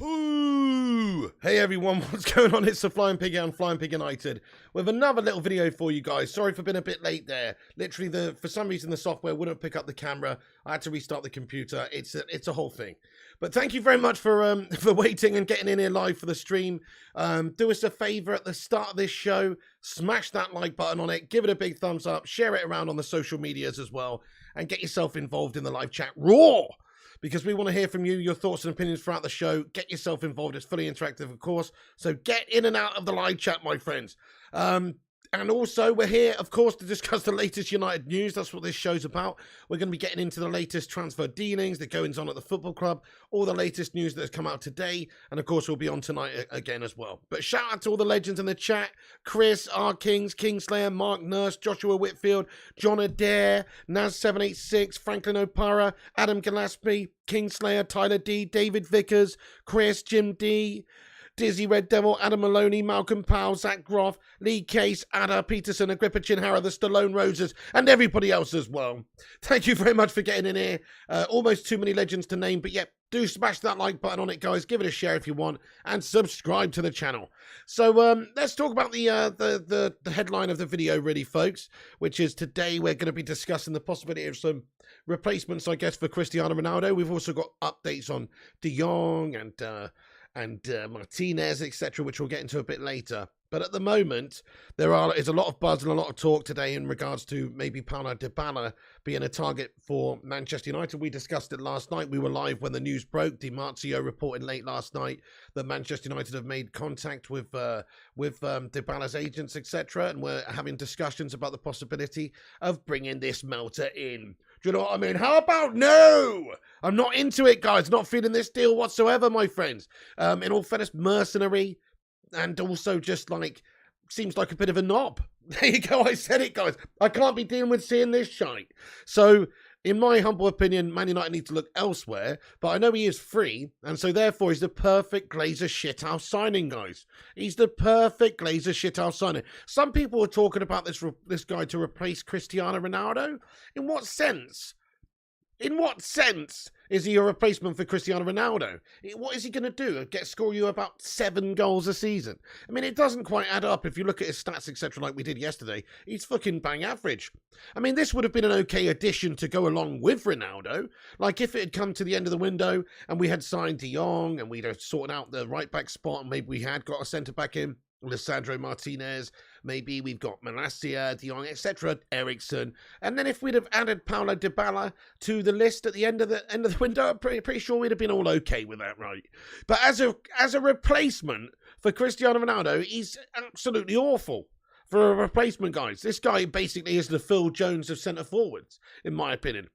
Ooh. Hey everyone, what's going on? It's the Flying Pig and Flying Pig United with another little video for you guys. Sorry for being a bit late there. Literally, for some reason the software wouldn't pick up the camera. I had to restart the computer. It's a whole thing. But thank you very much for waiting and getting in here live for the stream. Do us a favor at the start of this show, smash that like button on it, give it a big thumbs up, share it around on the social medias as well, and get yourself involved in the live chat raw. Because we want to hear from you, your thoughts and opinions throughout the show. Get yourself involved. It's fully interactive, of course. So get in and out of the live chat, my friends. And also, we're here, of course, to discuss the latest United news. That's what this show's about. We're going to be getting into the latest transfer dealings, the goings on at the football club, all the latest news that has come out today. And, of course, we'll be on tonight again as well. But shout out to all the legends in the chat. Chris, R. Kings, Kingslayer, Mark Nurse, Joshua Whitfield, John Adair, Naz786, Franklin O'Para, Adam Gillespie, Kingslayer, Tyler D, David Vickers, Chris, Jim D, Dizzy Red Devil, Adam Maloney, Malcolm Powell, Zach Groff, Lee Case, Ada Peterson, Agrippa Chinhara, the Stallone Roses, and everybody else as well. Thank you very much for getting in here. Almost too many legends to name, but yeah, do smash that like button on it, guys. Give it a share if you want, and subscribe to the channel. So let's talk about the headline of the video, really, folks, which is today we're going to be discussing the possibility of some replacements, I guess, for Cristiano Ronaldo. We've also got updates on Jong and Martinez, etc., which we'll get into a bit later. But at the moment, there is a lot of buzz and a lot of talk today in regards to maybe Paulo Dybala being a target for Manchester United. We discussed it last night. We were live when the news broke. Di Marzio reported late last night that Manchester United have made contact with Dybala's agents, etc., and we're having discussions about the possibility of bringing this melter in. Do you know what I mean? How about no? I'm not into it, guys. Not feeling this deal whatsoever, my friends. In all fairness, mercenary, and also just like, seems like a bit of a knob. There you go, I said it, guys. I can't be dealing with seeing this shite. So, in my humble opinion, Man United need to look elsewhere, but I know he is free, and so therefore he's the perfect Glazer shithouse signing, guys. He's the perfect Glazer shithouse signing. Some people are talking about this guy to replace Cristiano Ronaldo. In what sense? In what sense is he a replacement for Cristiano Ronaldo? What is he going to do? Score you about 7 goals a season? I mean, it doesn't quite add up if you look at his stats, etc., like we did yesterday. He's fucking bang average. I mean, this would have been an okay addition to go along with Ronaldo. Like, if it had come to the end of the window and we had signed Jong and we'd have sorted out the right-back spot and maybe we had got a centre-back in, Lisandro Martinez, maybe we've got Malacia, De Jong, etc., Ericsson, and then if we'd have added Paulo Dybala to the list at the end of the window, I'm pretty sure we'd have been all okay with that, right? But as a replacement for Cristiano Ronaldo, he's absolutely awful. For a replacement, guys, this guy basically is the Phil Jones of centre forwards, in my opinion.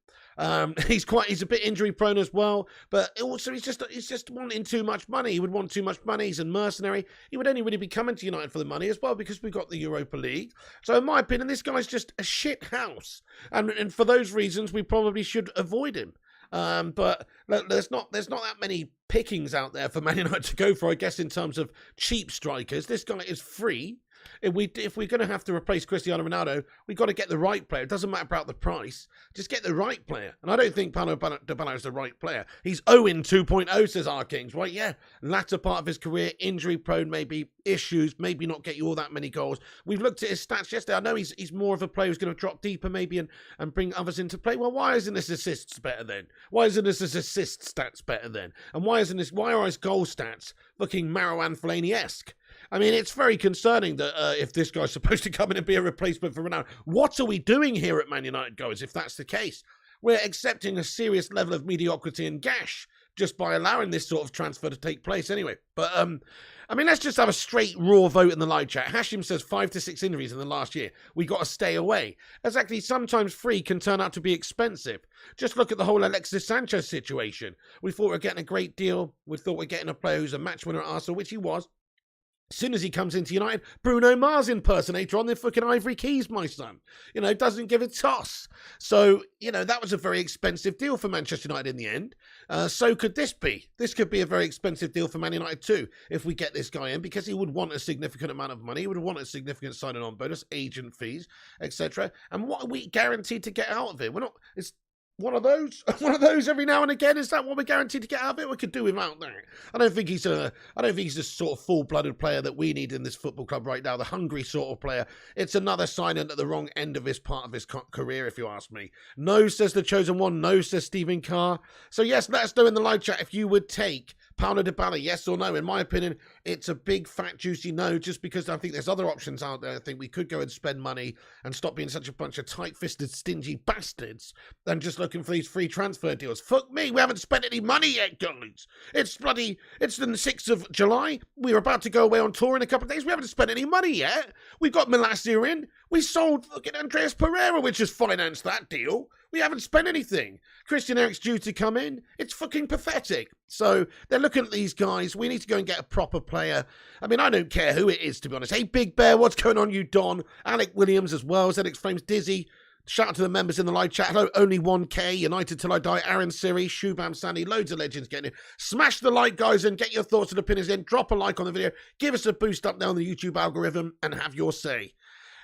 He's a bit injury prone as well, but also he's just wanting too much money. He would want too much money. He's a mercenary. He would only really be coming to United for the money as well because we got the Europa League. So in my opinion, this guy's just a shit house, and for those reasons, we probably should avoid him. But there's not that many pickings out there for Man United to go for, I guess, in terms of cheap strikers. This guy is free. If we're going to have to replace Cristiano Ronaldo, we've got to get the right player. It doesn't matter about the price. Just get the right player. And I don't think Paulo Dybala is the right player. He's Owen 2.0, says our Kings, right? Yeah, latter part of his career, injury prone, maybe issues, maybe not get you all that many goals. We've looked at his stats yesterday. I know he's more of a player who's going to drop deeper maybe and bring others into play. Well, why isn't his assists better then? Why isn't his assist stats better then? And why are his goal stats looking Marouane Fellaini-esque? I mean, it's very concerning that if this guy's supposed to come in and be a replacement for Ronaldo, what are we doing here at Man United, guys, if that's the case? We're accepting a serious level of mediocrity and gash just by allowing this sort of transfer to take place anyway. But, I mean, let's just have a straight, raw vote in the live chat. Hashim says 5 to 6 injuries in the last year. We got to stay away. Exactly, sometimes free can turn out to be expensive. Just look at the whole Alexis Sanchez situation. We thought we were getting a great deal. We thought we were getting a player who's a match winner at Arsenal, which he was. As soon as he comes into United, Bruno Mars impersonator on the fucking Ivory Keys, my son. You know, doesn't give a toss. So, you know, that was a very expensive deal for Manchester United in the end. So could this be. This could be a very expensive deal for Man United too, if we get this guy in, because he would want a significant amount of money. He would want a significant signing on bonus, agent fees, etc. And what are we guaranteed to get out of it? one of those, one of those every now and again. Is that what we're guaranteed to get out of it? We could do without that. I don't think he's the sort of full-blooded player that we need in this football club right now. The hungry sort of player. It's another signing at the wrong end of his part of his career, if you ask me. No, says the chosen one. No, says Stephen Carr. So yes, let us know in the live chat if you would take Paulo Dybala, yes or no. In my opinion, it's a big, fat, juicy no, just because I think there's other options out there. I think we could go and spend money and stop being such a bunch of tight-fisted, stingy bastards than just looking for these free transfer deals. Fuck me, we haven't spent any money yet, guys. It's the 6th of July. We're about to go away on tour in a couple of days. We haven't spent any money yet. We've got Malacia in. We sold fucking Andreas Pereira, which has financed that deal. We haven't spent anything. Christian Eriksen's due to come in. It's fucking pathetic. So they're looking at these guys. We need to go and get a proper player. I mean, I don't care who it is, to be honest. Hey, Big Bear, what's going on, you Don? Alec Williams as well. ZX Flames Dizzy. Shout out to the members in the live chat. Hello, only 1K. United Till I Die. Aaron Siri. Shubham Sandy. Loads of legends getting in. Smash the like, guys, and get your thoughts and opinions in. Drop a like on the video. Give us a boost up now on the YouTube algorithm and have your say.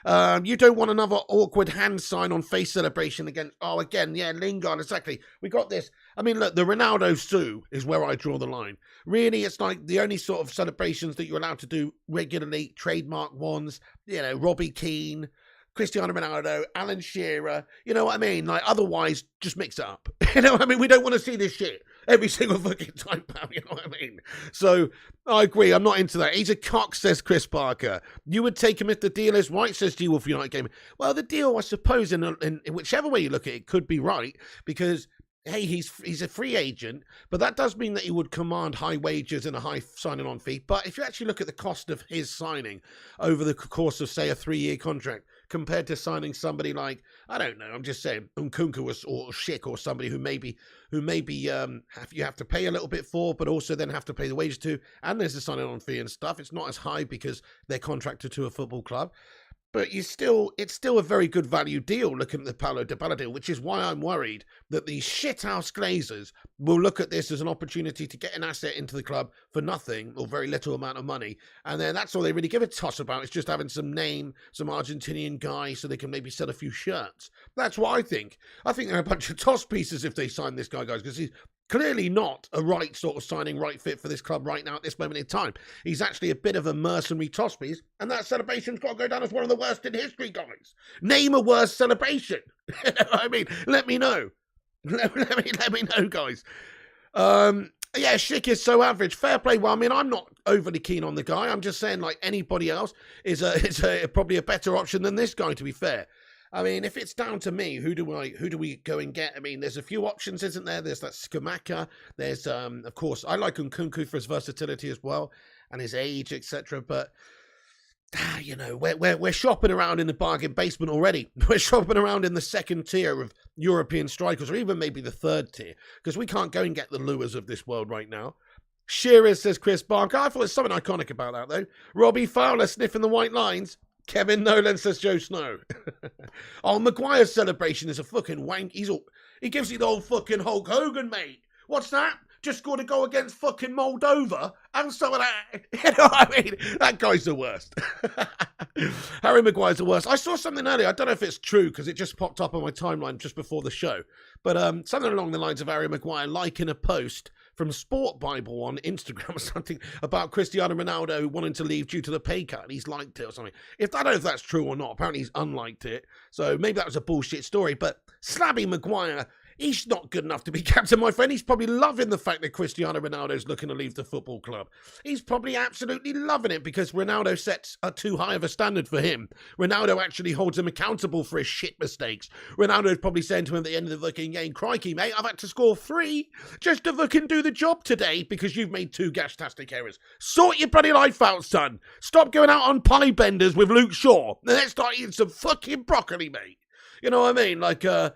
You don't want another awkward hand sign on face celebration against... Oh, again, yeah, Lingard, exactly. We got this. I mean, look, the Ronaldo Sue is where I draw the line. Really, it's like the only sort of celebrations that you're allowed to do regularly, trademark ones, you know, Robbie Keane, Cristiano Ronaldo, Alan Shearer, you know what I mean? Like, otherwise, just mix it up. You know what I mean? We don't want to see this shit every single fucking time, pal, you know what I mean? So, I agree, I'm not into that. He's a cock, says Chris Parker. You would take him if the deal is right, says G-Wolf United Gaming. Well, the deal, I suppose, in whichever way you look at it, could be right, because... Hey, he's a free agent, but that does mean that he would command high wages and a high signing on fee. But if you actually look at the cost of his signing over the course of, say, a 3-year contract, compared to signing somebody like, I don't know, I'm just saying, Nkunku or Schick or somebody who maybe you have to pay a little bit for, but also then have to pay the wages to, and there's a signing on fee and stuff. It's not as high because they're contracted to a football club. But it's still a very good value deal looking at the Paulo Dybala deal, which is why I'm worried that these shithouse Glazers will look at this as an opportunity to get an asset into the club for nothing or very little amount of money. And then that's all they really give a toss about. It's just having some name, some Argentinian guy so they can maybe sell a few shirts. That's what I think. I think they're a bunch of toss pieces if they sign this guy, guys, because he's clearly not a right sort of signing, right fit for this club right now at this moment in time. He's actually a bit of a mercenary toss piece, and that celebration's got to go down as one of the worst in history, guys. Name a worse celebration. I mean, let me know. Let me know, guys. Yeah, Schick is so average. Fair play. Well, I mean, I'm not overly keen on the guy. I'm just saying, like, anybody else is probably a better option than this guy, to be fair. I mean, if it's down to me, who do we go and get? I mean, there's a few options, isn't there? There's that Skamaka. There's, of course, I like Nkunku for his versatility as well and his age, etc. But you know, we're shopping around in the bargain basement already. We're shopping around in the second tier of European strikers, or even maybe the third tier, because we can't go and get the Luas of this world right now. Shearer, says Chris Barker. I thought there's something iconic about that, though. Robbie Fowler sniffing the white lines. Kevin Nolan, says Joe Snow. Oh, Maguire's celebration is a fucking wank. He gives you the old fucking Hulk Hogan, mate. What's that? Just scored a goal against fucking Moldova and some of that. You know what I mean? That guy's the worst. Harry Maguire's the worst. I saw something earlier. I don't know if it's true because it just popped up on my timeline just before the show. But something along the lines of Harry Maguire liking a post from Sport Bible on Instagram or something about Cristiano Ronaldo wanting to leave due to the pay cut. He's liked it or something. I don't know if that's true or not. Apparently he's unliked it. So maybe that was a bullshit story. But Slabby Maguire, he's not good enough to be captain, my friend. He's probably loving the fact that Cristiano Ronaldo's looking to leave the football club. He's probably absolutely loving it because Ronaldo sets a too high of a standard for him. Ronaldo actually holds him accountable for his shit mistakes. Ronaldo's probably saying to him at the end of the fucking game, crikey, mate, I've had to score 3 just to fucking do the job today because you've made 2 gastastic errors. Sort your bloody life out, son. Stop going out on pie benders with Luke Shaw. And let's start eating some fucking broccoli, mate. You know what I mean? Like, to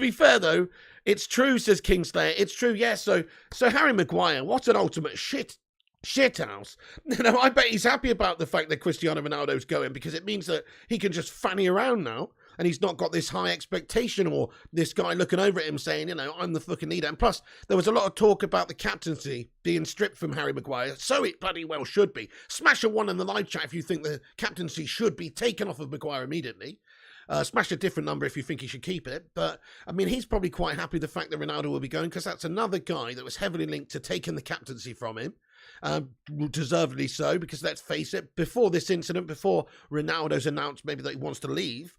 be fair though, it's true, says Kingslayer. It's true, yes. So Harry Maguire, what an ultimate shithouse. You know, I bet he's happy about the fact that Cristiano Ronaldo's going because it means that he can just fanny around now and he's not got this high expectation or this guy looking over at him saying, you know, I'm the fucking leader. And plus, there was a lot of talk about the captaincy being stripped from Harry Maguire, so it bloody well should be. Smash a 1 in the live chat if you think the captaincy should be taken off of Maguire immediately. Smash a different number if you think he should keep it. But, I mean, he's probably quite happy the fact that Ronaldo will be going, because that's another guy that was heavily linked to taking the captaincy from him. Deservedly so, because let's face it, before this incident, before Ronaldo's announced maybe that he wants to leave,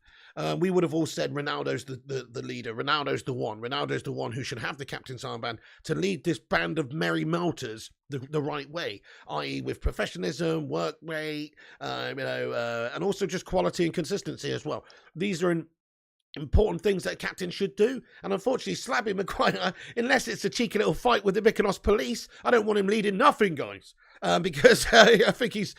we would have all said Ronaldo's the leader. Ronaldo's the one. Ronaldo's the one who should have the captain's armband to lead this band of merry melters the right way, i.e. with professionalism, work rate, and also just quality and consistency as well. These are important things that a captain should do. And unfortunately, Slabby Maguire, unless it's a cheeky little fight with the Mykonos police, I don't want him leading nothing, guys. Because I think he's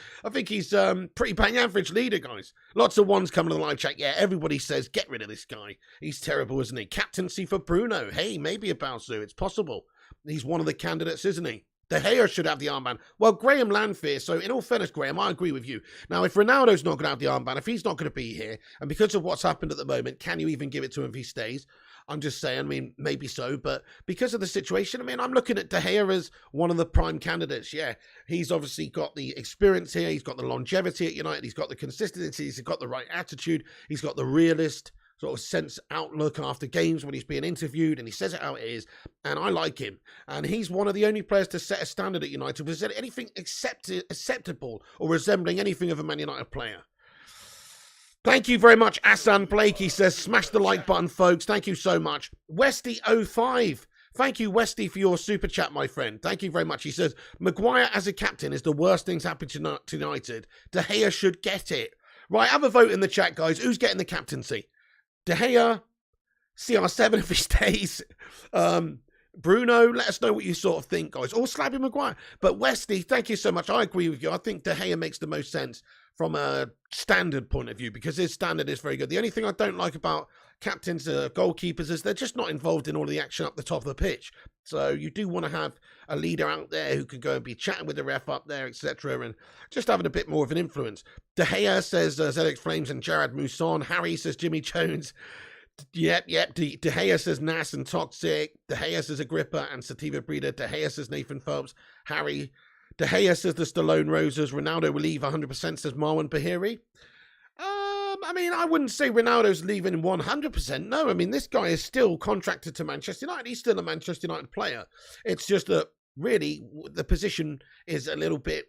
pretty bang average leader, guys. Lots of ones coming to the live chat. Yeah, everybody says, get rid of this guy. He's terrible, isn't he? Captaincy for Bruno. Hey, maybe a Balsu. It's possible. He's one of the candidates, isn't he? De Gea should have the armband. Well, Graham Landfear, so in all fairness, Graham, I agree with you. Now, if Ronaldo's not going to have the armband, if he's not going to be here, and because of what's happened at the moment, can you even give it to him if he stays? I'm just saying, I mean, maybe so, but because of the situation, I mean, I'm looking at De Gea as one of the prime candidates. Yeah, he's obviously got the experience here, he's got the longevity at United, he's got the consistency, he's got the right attitude, he's got the realist sort of sense outlook after games when he's being interviewed, and he says it how it is, and I like him. And he's one of the only players to set a standard at United. Was there anything acceptable or resembling anything of a Man United player? Thank you very much, Asan Blake. He says, smash the like button, folks. Thank you so much. Westy05. Thank you, Westy, for your super chat, my friend. Thank you very much. He says, Maguire as a captain is the worst thing's happened to United. De Gea should get it. Right, have a vote in the chat, guys. Who's getting the captaincy? De Gea, CR7 if he stays. Bruno, let us know what you sort of think, guys. Or Slabby Maguire. But Westy, thank you so much. I agree with you. I think De Gea makes the most sense from a standard point of view, because his standard is very good. The only thing I don't like about captains, goalkeepers, is they're just not involved in all the action up the top of the pitch. So you do want to have a leader out there who can go and be chatting with the ref up there, etc., and just having a bit more of an influence. De Gea says ZX Flames and Jared Mousson. Harry says Jimmy Jones. Yep. De Gea says Nas and Toxic. De Gea says Agrippa and Sativa Breeder. De Gea says Nathan Phelps. Harry. De Gea says the Stallone Roses. Ronaldo will leave 100%, says Marwan Bahiri. I mean, I wouldn't say Ronaldo's leaving 100%. No, I mean, this guy is still contracted to Manchester United. He's still a Manchester United player. It's just that, really, the position is a little bit...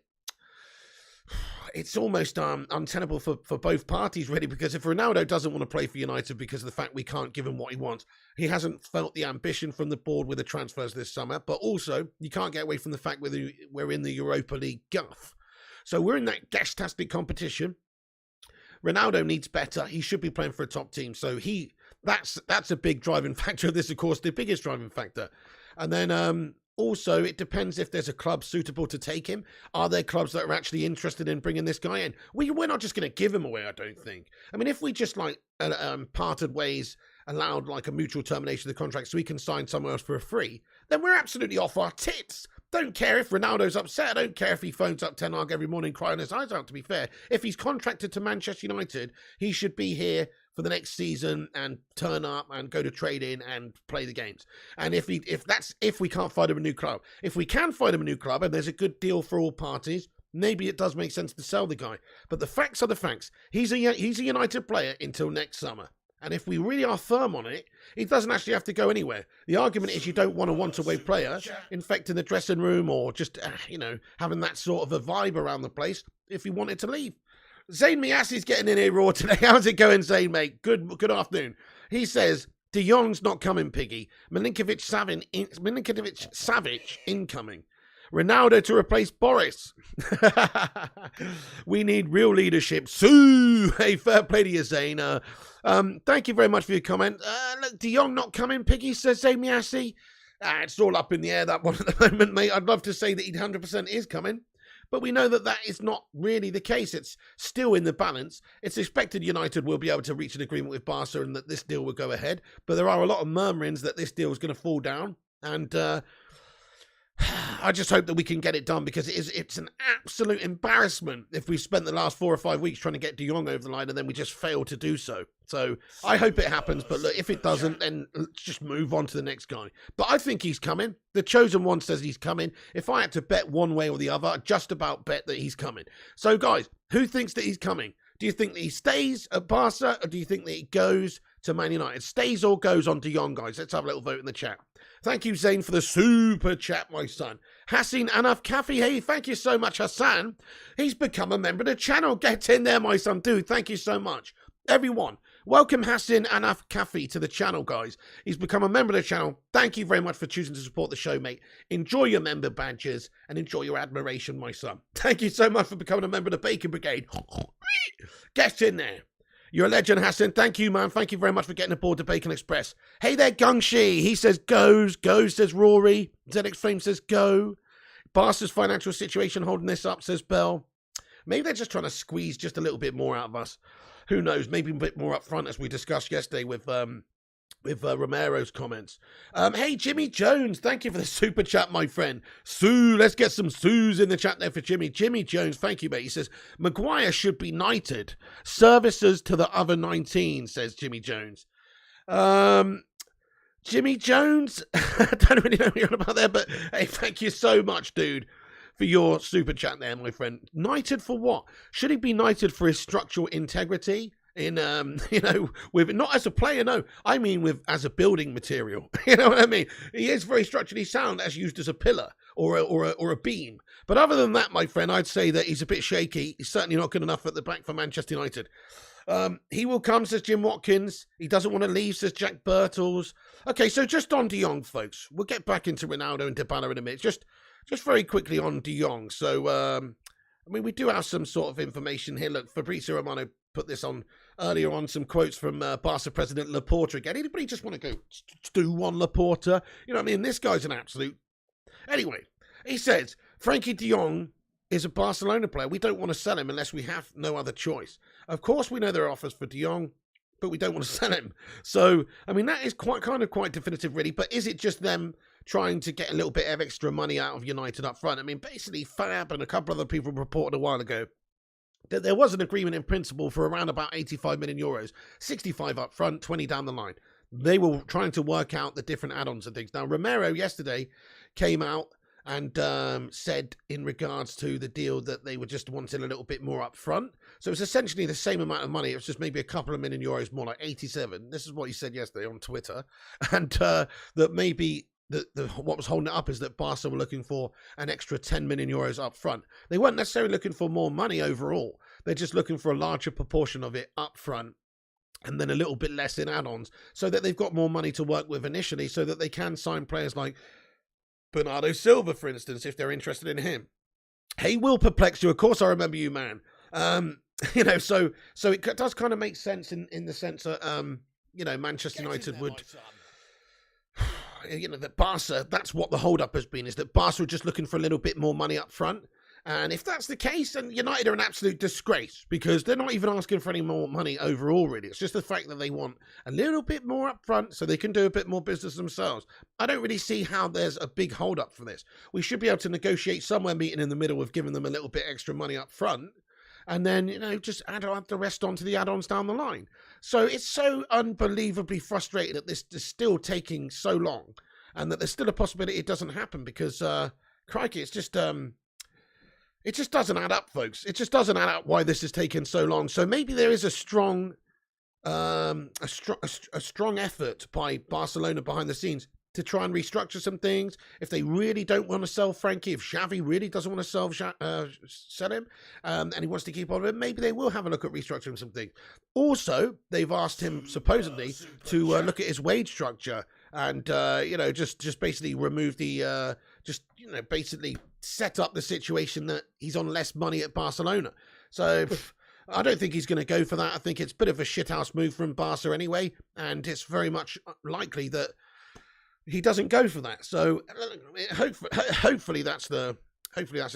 It's almost untenable for both parties, really, because if Ronaldo doesn't want to play for United because of the fact we can't give him what he wants, he hasn't felt the ambition from the board with the transfers this summer, but also you can't get away from the fact we're in the Europa League guff. So we're in that gastastic competition. Ronaldo needs better. He should be playing for a top team. So that's a big driving factor of this, of course, the biggest driving factor. And then... also, it depends if there's a club suitable to take him. Are there clubs that are actually interested in bringing this guy in? We're not just going to give him away, I don't think. I mean, if we just, parted ways, allowed, a mutual termination of the contract so we can sign somewhere else for a free, then we're absolutely off our tits. Don't care if Ronaldo's upset. I don't care if he phones up Ten Hag every morning crying his eyes out, to be fair. If he's contracted to Manchester United, he should be here for the next season and turn up and go to training and play the games. And if we can't find him a new club, if we can find him a new club and there's a good deal for all parties, maybe it does make sense to sell the guy. But the facts are the facts. He's a United player until next summer. And if we really are firm on it, he doesn't actually have to go anywhere. The argument is you don't want a want-away player infecting the dressing room or just, having that sort of a vibe around the place if he wanted to leave. Zayn Miasi's getting in here raw today. How's it going, Zayn, mate? Good afternoon. He says, De Jong's not coming, Piggy. Milinkovic-Savic incoming. Ronaldo to replace Boris. We need real leadership. Sue! Hey, fair play to you, Zayn. Thank you very much for your comment. Look, De Jong not coming, Piggy, says Zayn Miasi. It's all up in the air, that one at the moment, mate. I'd love to say that he 100% is coming. But we know that is not really the case. It's still in the balance. It's expected United will be able to reach an agreement with Barca and that this deal will go ahead. But there are a lot of murmurings that this deal is going to fall down. And I just hope that we can get it done, because it's an absolute embarrassment if we spent the last 4 or 5 weeks trying to get De Jong over the line and then we just fail to do so. So I hope it happens, but look, if it doesn't, then let's just move on to the next guy. But I think he's coming. The chosen one says he's coming. If I had to bet one way or the other, I'd just about bet that he's coming. So guys, who thinks that he's coming? Do you think that he stays at Barca, or do you think that he goes to Man United? Stays or goes on to Jong, guys? Let's have a little vote in the chat. Thank you, Zane, for the super chat, my son. Hassan Anaf Kafi, hey, thank you so much, Hassan. He's become a member of the channel. Get in there, my son. Dude, thank you so much. Everyone, welcome Hassan Anaf Kafi to the channel, guys. He's become a member of the channel. Thank you very much for choosing to support the show, mate. Enjoy your member badges and enjoy your admiration, my son. Thank you so much for becoming a member of the Bacon Brigade. Get in there. You're a legend, Hassan. Thank you, man. Thank you very much for getting aboard the Bacon Express. Hey there, Gungshi. He says goes. Goes, says Rory. ZX Flame says go. Barca's financial situation holding this up, says Bell. Maybe they're just trying to squeeze just a little bit more out of us. Who knows? Maybe a bit more up front, as we discussed yesterday with Romero's comments. Hey, Jimmy Jones, thank you for the super chat, my friend. Sue, let's get some Sues in the chat there for Jimmy. Jimmy Jones, thank you, mate. He says, Maguire should be knighted. Services to the other 19, says Jimmy Jones. Jimmy Jones, I don't really know what you're on about there, but hey, thank you so much, dude, for your super chat there, my friend. Knighted for what? Should he be knighted for his structural integrity? In with not as a player, no, I mean with as a building material. You know what I mean? He is very structurally sound as used as a pillar or a beam. But other than that, my friend, I'd say that he's a bit shaky. He's certainly not good enough at the back for Manchester United. He will come, says Jim Watkins. He doesn't want to leave, says Jack Birtles. Okay, so just on De Jong, folks. We'll get back into Ronaldo and Dybala in a minute. Just very quickly on De Jong. So, I mean, we do have some sort of information here. Look, Fabrizio Romano put this on earlier on, some quotes from Barca president Laporta again. Anybody just want to go do one Laporta? You know what I mean? This guy's an absolute... Anyway, he says, Frankie de Jong is a Barcelona player. We don't want to sell him unless we have no other choice. Of course, we know there are offers for de Jong, but we don't want to sell him. So, I mean, that is quite definitive, really. But is it just them trying to get a little bit of extra money out of United up front? I mean, basically, Fab and a couple other people reported a while ago that there was an agreement in principle for around about 85 million euros, 65 up front, 20 down the line. They were trying to work out the different add-ons and things. Now, Romero yesterday came out and said in regards to the deal that they were just wanting a little bit more up front. So it's essentially the same amount of money. It was just maybe a couple of million euros more, like 87. This is what he said yesterday on Twitter. And that maybe... what was holding it up is that Barca were looking for an extra 10 million euros up front. They weren't necessarily looking for more money overall. They're just looking for a larger proportion of it up front and then a little bit less in add-ons so that they've got more money to work with initially so that they can sign players like Bernardo Silva, for instance, if they're interested in him. Hey, will perplex you. Of course, I remember you, man. So it does kind of make sense in the sense that, Manchester United would... that Barca, that's what the hold-up has been, is that Barca are just looking for a little bit more money up front. And if that's the case, then United are an absolute disgrace because they're not even asking for any more money overall, really. It's just the fact that they want a little bit more up front so they can do a bit more business themselves. I don't really see how there's a big hold-up for this. We should be able to negotiate somewhere meeting in the middle with giving them a little bit extra money up front and then, just add the rest onto the add-ons down the line. So it's so unbelievably frustrating that this is still taking so long and that there's still a possibility it doesn't happen because, crikey, it's just, it just doesn't add up, folks. It just doesn't add up why this is taking so long. So maybe there is a strong effort by Barcelona behind the scenes to try and restructure some things. If they really don't want to sell Frankie, if Xavi really doesn't want to sell him, and he wants to keep on with him, maybe they will have a look at restructuring some things. Also, they've asked him supposedly to look at his wage structure and just basically remove the basically set up the situation that he's on less money at Barcelona. So I don't think he's going to go for that. I think it's a bit of a shithouse move from Barca anyway, and it's very much likely that he doesn't go for that. So hopefully that's the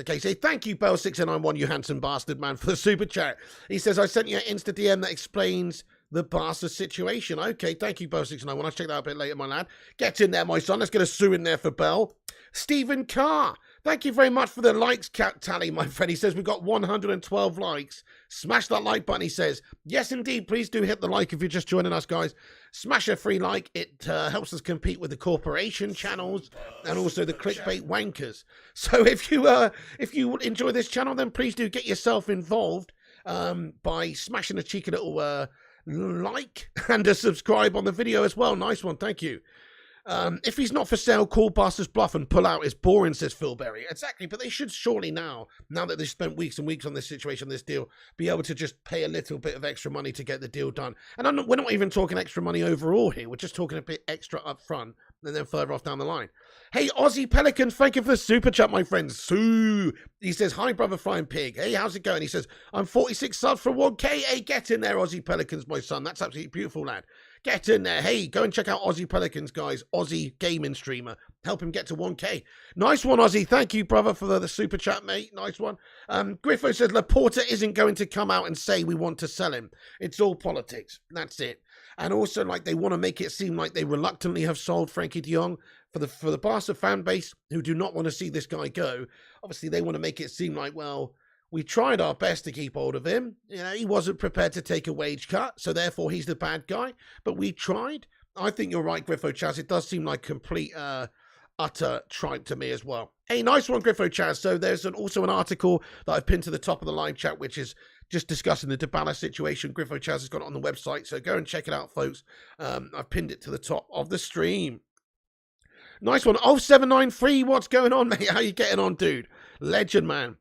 case. Hey, thank you, Bell691, you handsome bastard, man, for the super chat. He says, I sent you an Insta DM that explains the Barca situation. Okay, thank you, Bell691. I'll check that out a bit later, my lad. Get in there, my son. Let's get a Sue in there for Bell. Stephen Carr, thank you very much for the likes tally, my friend. He says we've got 112 likes. Smash that like button, he says. Yes, indeed. Please do hit the like if you're just joining us, guys. Smash a free like. It helps us compete with the corporation channels and also the clickbait wankers. So if you enjoy this channel, then please do get yourself involved by smashing a cheeky little like and a subscribe on the video as well. Nice one, thank you. If he's not for sale, call Bastard's bluff and pull out. It's boring, says Phil Berry. Exactly, but they should surely now that they've spent weeks and weeks on this situation, this deal, be able to just pay a little bit of extra money to get the deal done. And we're not even talking extra money overall here. We're just talking a bit extra up front and then further off down the line. Hey, Aussie Pelican, thank you for the super chat, my friend. Sue. He says, hi, brother Flying Pig. Hey, how's it going? He says, I'm 46 subs for 1K. Hey, get in there, Aussie Pelicans, my son. That's absolutely beautiful, lad. Get in there. Hey, go and check out Aussie Pelicans, guys. Aussie gaming streamer. Help him get to 1K. Nice one, Aussie. Thank you, brother, for the super chat, mate. Nice one. Griffo says, Laporta isn't going to come out and say we want to sell him. It's all politics. That's it. And also, like, they want to make it seem like they reluctantly have sold Frankie de Jong. For the Barca fan base who do not want to see this guy go, obviously they want to make it seem like, well, we tried our best to keep hold of him. You know, he wasn't prepared to take a wage cut, so therefore he's the bad guy. But we tried. I think you're right, Griffo Chaz. It does seem like complete, utter tripe to me as well. Hey, nice one, Griffo Chaz. So there's also an article that I've pinned to the top of the live chat, which is just discussing the Dybala situation. Griffo Chaz has got it on the website, so go and check it out, folks. I've pinned it to the top of the stream. Nice one. 0793, what's going on, mate? How you getting on, dude? Legend, man.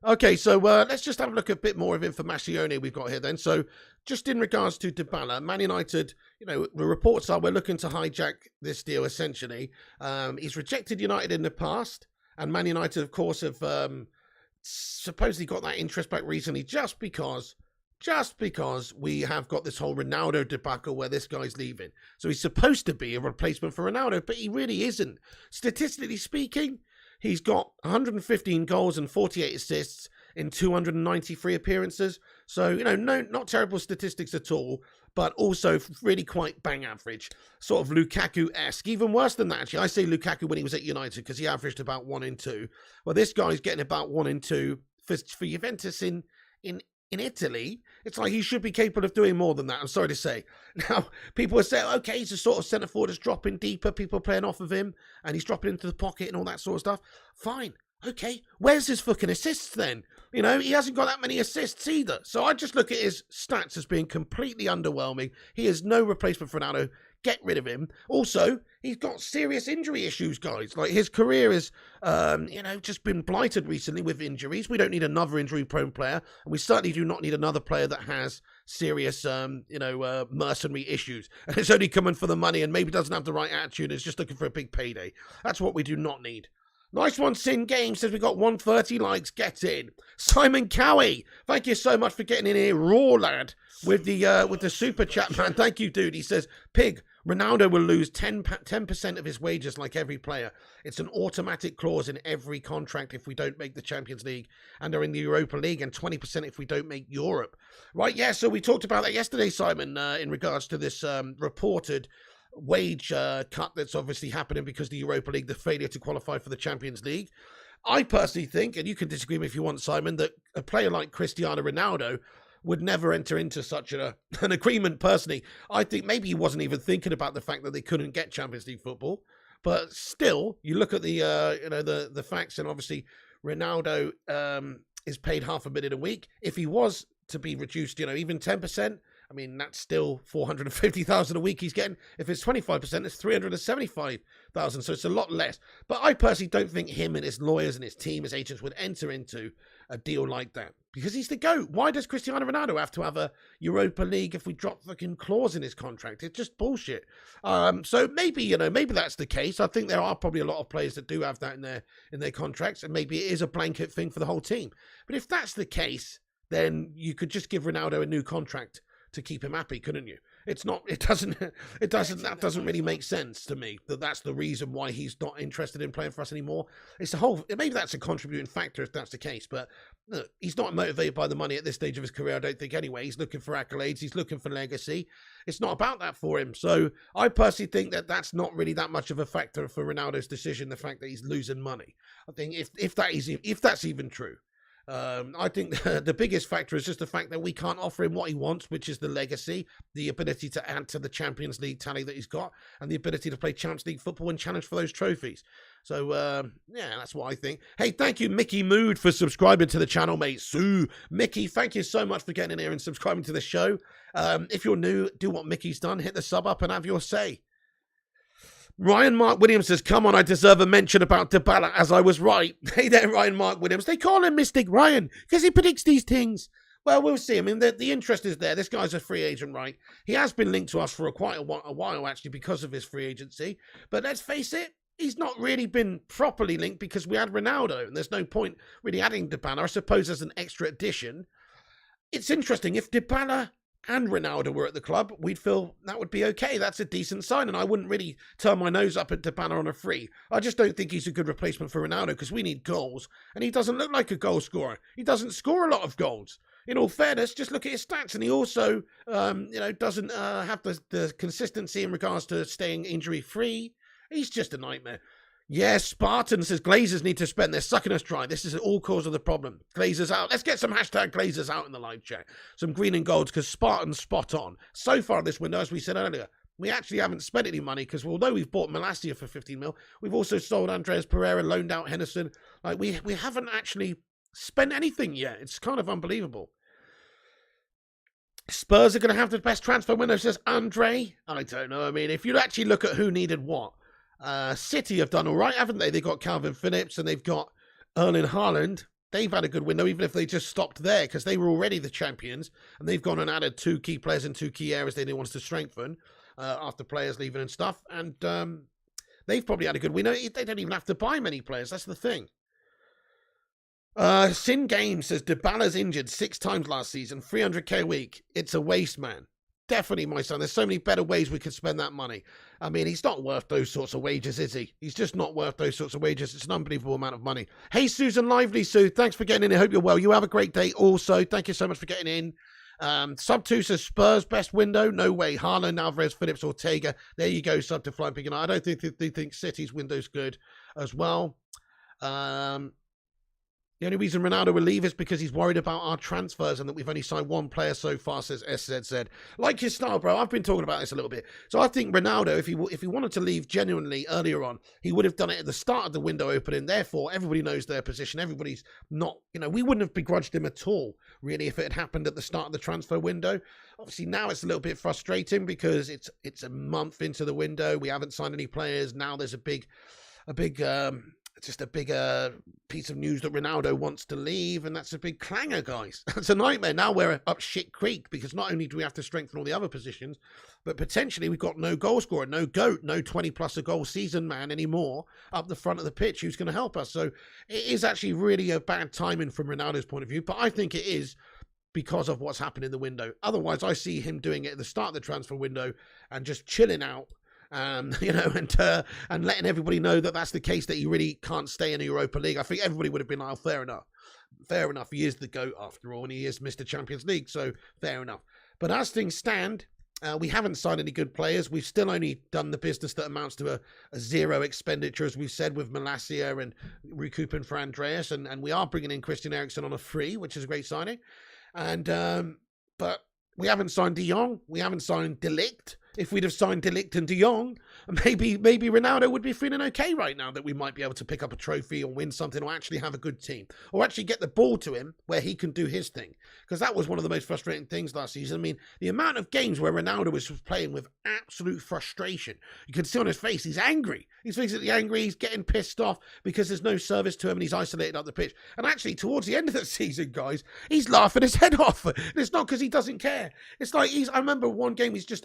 Okay, so let's just have a look at a bit more of information we've got here then. So just in regards to Dybala, Man United, you know, the reports are we're looking to hijack this deal essentially. He's rejected United in the past, and Man United, of course, have supposedly got that interest back recently just because we have got this whole Ronaldo debacle where this guy's leaving. So he's supposed to be a replacement for Ronaldo, but he really isn't. Statistically speaking, he's got 115 goals and 48 assists in 293 appearances. So, you know, not terrible statistics at all, but also really quite bang average. Sort of Lukaku-esque. Even worse than that, actually. I say Lukaku when he was at United because he averaged about 1 in 2. Well, this guy's getting about 1 in 2 for Juventus in Italy. It's like he should be capable of doing more than that, I'm sorry to say. Now, people are saying, okay, he's a sort of centre forward that's dropping deeper, people are playing off of him, and he's dropping into the pocket and all that sort of stuff. Fine, okay, where's his fucking assists then? You know, he hasn't got that many assists either. So I just look at his stats as being completely underwhelming. He is no replacement for Ronaldo. Get rid of him. Also, he's got serious injury issues, guys. Like, his career is, you know, just been blighted recently with injuries. We don't need another injury-prone player, and we certainly do not need another player that has serious, you know, mercenary issues. And it's only coming for the money and maybe doesn't have the right attitude. It's just looking for a big payday. That's what we do not need. Nice one, Sin Game says we got 130 likes. Get in. Simon Cowie, thank you so much for getting in here, raw lad, with the super chat, man. Thank you, dude. He says, Pig, Ronaldo will lose 10% of his wages like every player. It's an automatic clause in every contract if we don't make the Champions League and are in the Europa League, and 20% if we don't make Europe. Right, yeah, so we talked about that yesterday, Simon, in regards to this reported wage cut that's obviously happening because the Europa League, the failure to qualify for the Champions League. I personally think, and you can disagree with me if you want, Simon, that a player like Cristiano Ronaldo would never enter into such an agreement personally. I think maybe he wasn't even thinking about the fact that they couldn't get Champions League football. But still, you look at the you know, the facts, and obviously Ronaldo is paid $500,000 a week. If he was to be reduced, you know, even 10%, I mean, that's still $450,000 a week he's getting. If it's 25%, it's $375,000. So it's a lot less. But I personally don't think him and his lawyers and his team, his agents, would enter into a deal like that because he's the GOAT. Why does Cristiano Ronaldo have to have a Europa League if we drop fucking clause in his contract? It's just bullshit. So maybe, you know, maybe that's the case. I think there are probably a lot of players that do have that in their contracts, and maybe it is a blanket thing for the whole team. But if that's the case, then you could just give Ronaldo a new contract to keep him happy, couldn't you? That doesn't really make sense to me, that's the reason why he's not interested in playing for us anymore. It's the whole, maybe that's a contributing factor if that's the case, but look, he's not motivated by the money at this stage of his career, I don't think anyway. He's looking for accolades, he's looking for legacy. It's not about that for him. So I personally think that that's not really that much of a factor for Ronaldo's decision, the fact that he's losing money. I think if that's even true. I think the biggest factor is just the fact that we can't offer him what he wants, which is the legacy, the ability to add to the Champions League tally that he's got, and the ability to play Champions League football and challenge for those trophies. So, yeah, that's what I think. Hey, thank you, Mickey Mood, for subscribing to the channel, mate. Sue. Mickey, thank you so much for getting in here and subscribing to the show. If you're new, do what Mickey's done. Hit the sub up and have your say. Ryan Mark Williams says, come on, I deserve a mention about Dybala, as I was right. Hey there, Ryan Mark Williams. They call him Mystic Ryan because he predicts these things. Well, we'll see. I mean, the interest is there. This guy's a free agent, right? He has been linked to us for quite a while, actually, because of his free agency. But let's face it, he's not really been properly linked because we had Ronaldo, and there's no point really adding Dybala, I suppose, as an extra addition. It's interesting. If Dybala and Ronaldo were at the club, we'd feel that would be okay. That's a decent sign, and I wouldn't really turn my nose up at Dybala on a free. I just don't think he's a good replacement for Ronaldo because we need goals, and he doesn't look like a goal scorer. He doesn't score a lot of goals. In all fairness, just look at his stats, and he also, doesn't have the consistency in regards to staying injury-free. He's just a nightmare. Yes, Spartan says Glazers need to spend. They're sucking us dry. This is all cause of the problem. Glazers out. Let's get some hashtag Glazers out in the live chat. Some green and golds because Spartan's spot on. So far this window, as we said earlier, we actually haven't spent any money because although we've bought Malacia for 15 mil, we've also sold Andreas Pereira, loaned out Henderson. Like we haven't actually spent anything yet. It's kind of unbelievable. Spurs are going to have the best transfer window, says Andre. I don't know. I mean, if you actually look at who needed what, City have done all right, haven't they? They've got Calvin Phillips and they've got Erling Haaland. They've had a good window, even if they just stopped there, because they were already the champions, and they've gone and added 2 key players in 2 key areas they didn't want us to strengthen after players leaving and stuff. And they've probably had a good window. They don't even have to buy many players. That's the thing. Sin Game says Dybala's injured 6 times last season, 300k a week. It's a waste, man. Definitely, my son. There's so many better ways we could spend that money. I mean, he's not worth those sorts of wages, is he? He's just not worth those sorts of wages. It's an unbelievable amount of money. Hey, Susan Lively, Sue. Thanks for getting in. I hope you're well. You have a great day also. Thank you so much for getting in. Sub 2 says Spurs best window. No way. Haaland, Alvarez, Phillips, Ortega. There you go, Sub to Flying Pig. And I don't think they think City's window's good as well. The only reason Ronaldo will leave is because he's worried about our transfers and that we've only signed 1 player so far, says SZZ. Like his style, bro. I've been talking about this a little bit. So I think Ronaldo, if he wanted to leave genuinely earlier on, he would have done it at the start of the window opening. Therefore, everybody knows their position. Everybody's not, we wouldn't have begrudged him at all, really, if it had happened at the start of the transfer window. Obviously, now it's a little bit frustrating because it's a month into the window. We haven't signed any players. Now there's a big piece of news that Ronaldo wants to leave, and that's a big clanger, guys. That's a nightmare. Now we're up shit creek because not only do we have to strengthen all the other positions, but potentially we've got no goal scorer, no GOAT, no 20-plus a goal season man anymore up the front of the pitch who's going to help us. So it is actually really a bad timing from Ronaldo's point of view, but I think it is because of what's happened in the window. Otherwise, I see him doing it at the start of the transfer window and just chilling out. And letting everybody know that that's the case, that he really can't stay in the Europa League. I think everybody would have been like, oh, fair enough. He is the GOAT after all, and he is Mr. Champions League, so fair enough. But as things stand, we haven't signed any good players. We've still only done the business that amounts to a 0 expenditure, as we've said, with Malacia and recouping for Andreas, and we are bringing in Christian Eriksen on a free, which is a great signing. And but we haven't signed De Jong. We haven't signed De Ligt. If we'd have signed De Ligt and De Jong, maybe Ronaldo would be feeling okay right now, that we might be able to pick up a trophy or win something or actually have a good team or actually get the ball to him where he can do his thing. Because that was one of the most frustrating things last season. I mean, the amount of games where Ronaldo was playing with absolute frustration. You can see on his face, he's angry. He's physically angry. He's getting pissed off because there's no service to him and he's isolated up the pitch. And actually, towards the end of the season, guys, he's laughing his head off. And it's not because he doesn't care. It's like I remember one game, he's just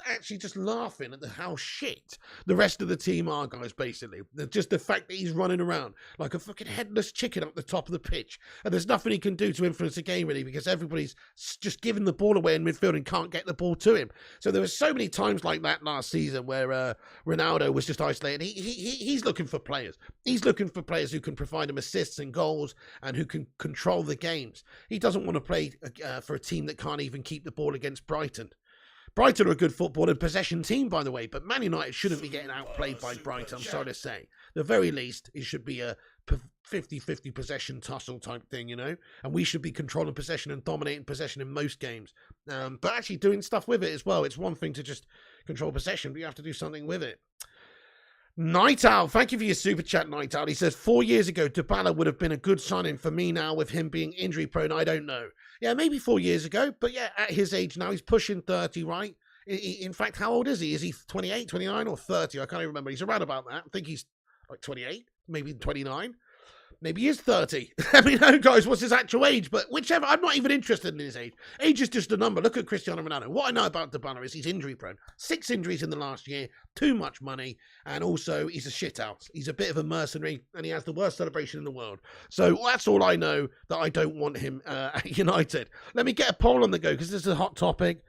laughing at how shit the rest of the team are, guys, basically. Just the fact that he's running around like a fucking headless chicken up the top of the pitch. And there's nothing he can do to influence the game, really, because everybody's just giving the ball away in midfield and can't get the ball to him. So there were so many times like that last season where Ronaldo was just isolated. He's looking for players. He's looking for players who can provide him assists and goals and who can control the games. He doesn't want to play for a team that can't even keep the ball against Brighton. Brighton are a good football and possession team, by the way, but Man United shouldn't be getting outplayed by Brighton, I'm sorry to say. The very least, it should be a 50-50 possession tussle type thing, and we should be controlling possession and dominating possession in most games. But actually doing stuff with it as well. It's one thing to just control possession, but you have to do something with it. Night Owl, thank you for your super chat, Night Owl. He says, 4 years ago, Dybala would have been a good signing for me now with him being injury prone. I don't know. Yeah, maybe 4 years ago. But yeah, at his age now, he's pushing 30, right? In fact, how old is he? Is he 28, 29 or 30? I can't even remember. He's around about that. I think he's like 28, maybe 29. Maybe he is 30. I mean, no, guys, what's his actual age? But whichever, I'm not even interested in his age. Age is just a number. Look at Cristiano Ronaldo. What I know about Dybala is he's injury prone. 6 injuries in the last year, too much money, and also he's a shithouse. He's a bit of a mercenary, and he has the worst celebration in the world. So that's all I know, that I don't want him at United. Let me get a poll on the go, because this is a hot topic.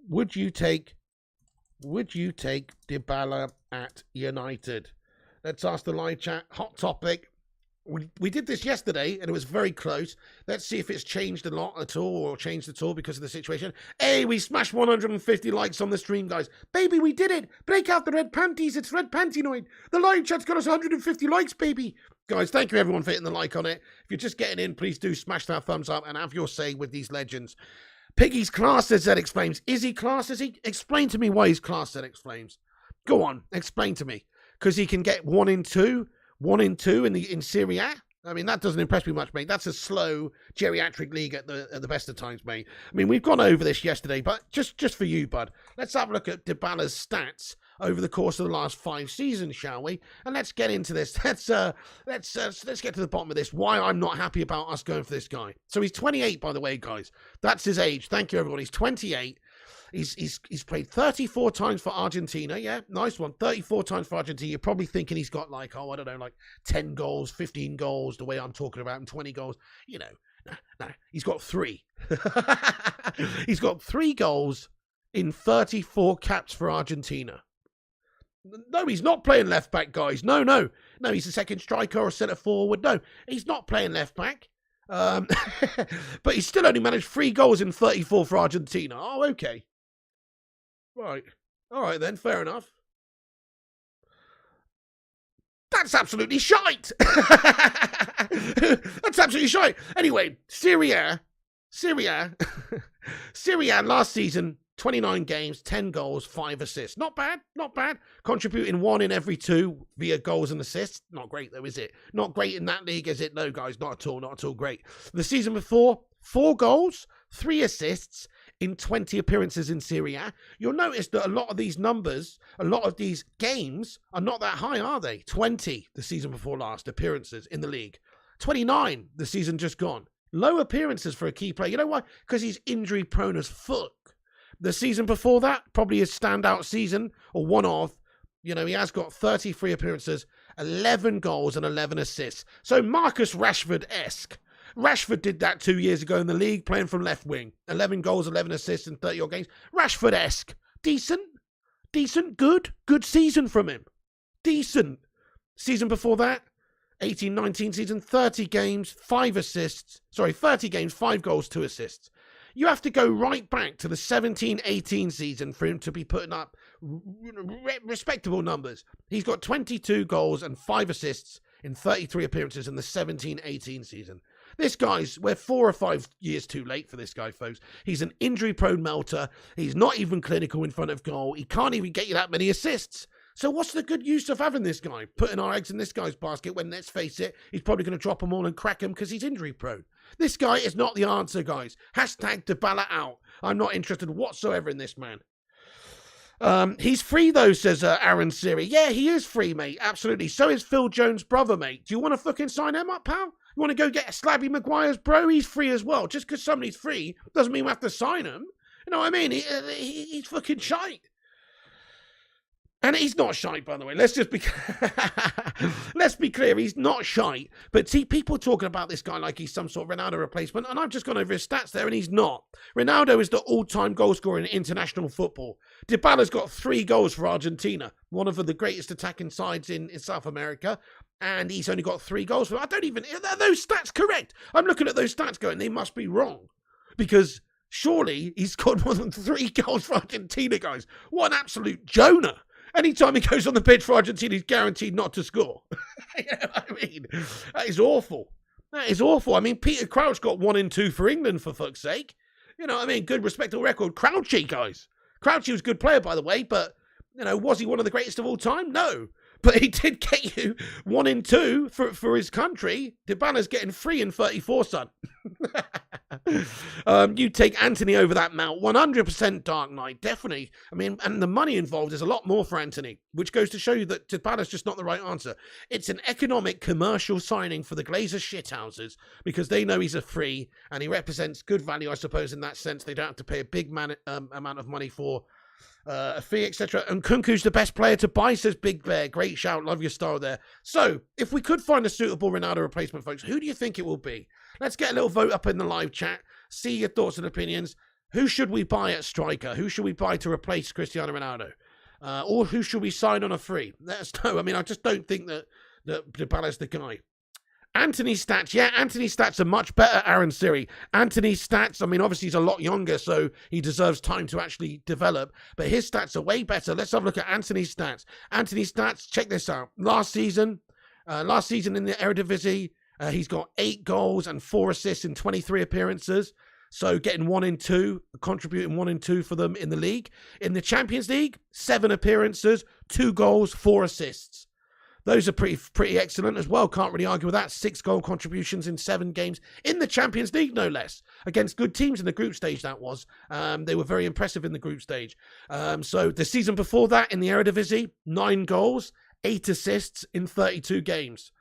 Would you take Dybala at United? Let's ask the live chat. Hot topic. We did this yesterday, and it was very close. Let's see if it's changed a lot at all, or changed at all because of the situation. Hey, we smashed 150 likes on the stream, guys. Baby, we did it. Break out the red panties. It's red panty night. The live chat's got us 150 likes, baby. Guys, thank you, everyone, for hitting the like on it. If you're just getting in, please do smash that thumbs up and have your say with these legends. Piggy's class, as Zed explains. Is he class? Is he? Explain to me why he's class, Zed explains. Go on, explain to me. Because he can get 1 in 2. 1 in 2 in Serie A. I mean, that doesn't impress me much, mate. That's a slow geriatric league at the best of times, mate. I mean, we've gone over this yesterday, but just for you, bud, let's have a look at Dybala's stats over the course of the last 5 seasons, shall we? And let's get into this. Let's get to the bottom of this. Why I'm not happy about us going for this guy. So he's 28, by the way, guys. That's his age. Thank you, everyone. He's 28. He's played 34 times for Argentina. Yeah, nice one. 34 times for Argentina. You're probably thinking he's got like, I don't know, like 10 goals, 15 goals, the way I'm talking about him, 20 goals. You know, no, he's got 3. He's got 3 goals in 34 caps for Argentina. No, he's not playing left back, guys. No, he's a second striker or centre forward. No, he's not playing left back. But he's still only managed 3 goals in 34 for Argentina. Oh, okay. Right. All right, then. Fair enough. That's absolutely shite. That's absolutely shite. Anyway, Serie A last season, 29 games, 10 goals, 5 assists. Not bad. Contributing 1 in every 2 via goals and assists. Not great, though, is it? Not great in that league, is it? No, guys, not at all great. The season before, 4 goals, 3 assists in 20 appearances in Serie A. You'll notice that a lot of these numbers, a lot of these games are not that high, are they? 20 the season before last appearances in the league. 29 the season just gone. Low appearances for a key player. You know why? Because he's injury prone as fuck. The season before that, probably his standout season, or one of, you know, he has got 33 appearances, 11 goals and 11 assists. So Marcus Rashford-esque. Rashford did that 2 years ago in the league, playing from left wing. 11 goals, 11 assists in 30-odd games. Rashford-esque. Decent, good season from him. Decent. Season before that, 18-19 season, 30 games, 5 assists. 30 games, 5 goals, 2 assists. You have to go right back to the 17-18 season for him to be putting up respectable numbers. He's got 22 goals and 5 assists in 33 appearances in the 17-18 season. This guy's, we're 4 or 5 years too late for this guy, folks. He's an injury-prone melter. He's not even clinical in front of goal. He can't even get you that many assists. So what's the good use of having this guy? Putting our eggs in this guy's basket when, let's face it, he's probably going to drop them all and crack them because he's injury-prone. This guy is not the answer, guys. Hashtag Dybala out. I'm not interested whatsoever in this man. He's free, though, says Aaron Siri. Yeah, he is free, mate. Absolutely. So is Phil Jones' brother, mate. Do you want to fucking sign him up, pal? You want to go get Slabby Maguire's bro? He's free as well. Just because somebody's free doesn't mean we have to sign him. You know what I mean? He's fucking shite. And he's not shite, by the way. Let's be clear. He's not shite. But see, people talking about this guy like he's some sort of Ronaldo replacement, and I've just gone over his stats there, and he's not. Ronaldo is the all-time goal scorer in international football. Dybala's got 3 goals for Argentina, one of the greatest attacking sides in South America, and he's only got 3 goals for. Are those stats correct? I'm looking at those stats going, they must be wrong, because surely he's got more than 3 goals for Argentina, guys. What an absolute Jonah. Anytime he goes on the pitch for Argentina, he's guaranteed not to score. You know what I mean? That is awful. I mean, Peter Crouch got 1 in 2 for England, for fuck's sake. You know what I mean? Good, respectable record. Crouchy, guys. Crouchy was a good player, by the way, but, you know, was he one of the greatest of all time? No. But he did get you 1 in 2 for his country. Dybala's getting 3 in 34, son. You take Anthony over that Mount. 100% Dark Knight, definitely. I mean, and the money involved is a lot more for Anthony, which goes to show you that Dybala's just not the right answer. It's an economic commercial signing for the Glazers shithouses because they know he's a free and he represents good value, I suppose, in that sense. They don't have to pay a big amount of money for a fee, etc. And Kunku's the best player to buy, says Big Bear. Great shout, love your style there. So, if we could find a suitable Ronaldo replacement, folks, who do you think it will be? Let's get a little vote up in the live chat. See your thoughts and opinions. Who should we buy at striker? Who should we buy to replace Cristiano Ronaldo? Or who should we sign on a free? Let us know. I mean, I just don't think that Dybala's the guy. Anthony's stats, yeah, Anthony's stats are much better, Aaron Siri. Anthony's stats, I mean, obviously he's a lot younger, so he deserves time to actually develop, but his stats are way better. Let's have a look at Anthony's stats. Anthony's stats, check this out. Last season in the Eredivisie, he's got 8 goals and 4 assists in 23 appearances, so getting 1 in 2, contributing 1 in 2 for them in the league. In the Champions League, 7 appearances, 2 goals, 4 assists. Those are pretty excellent as well. Can't really argue with that. 6 goal contributions in 7 games in the Champions League, no less. Against good teams in the group stage, that was. They were very impressive in the group stage. So the season before that in the Eredivisie, 9 goals, 8 assists in 32 games.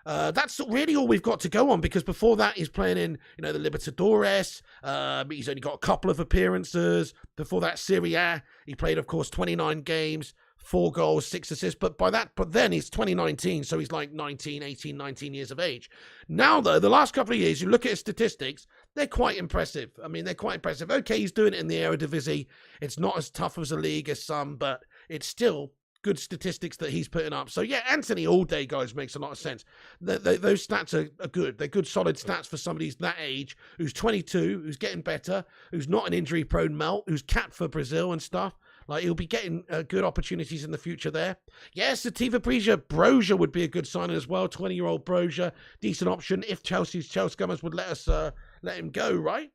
That's really all we've got to go on because before that he's playing in, the Libertadores. He's only got a couple of appearances. Before that, Serie A, he played, of course, 29 games. 4 goals, 6 assists, but then it's 2019, so he's like 19 years of age. Now, though, the last couple of years, you look at his statistics, they're quite impressive. I mean, they're quite impressive. Okay, he's doing it in the Eredivisie. It's not as tough as a league as some, but it's still good statistics that he's putting up. So, yeah, Anthony all day, guys, makes a lot of sense. Those stats are good. They're good, solid stats for somebody who's that age, who's 22, who's getting better, who's not an injury-prone melt, who's capped for Brazil and stuff. Like, he'll be getting good opportunities in the future there. Yes, Sativa Broja would be a good signing as well. 20-year-old Broja, decent option if Chelsea Gummers would let him go, right?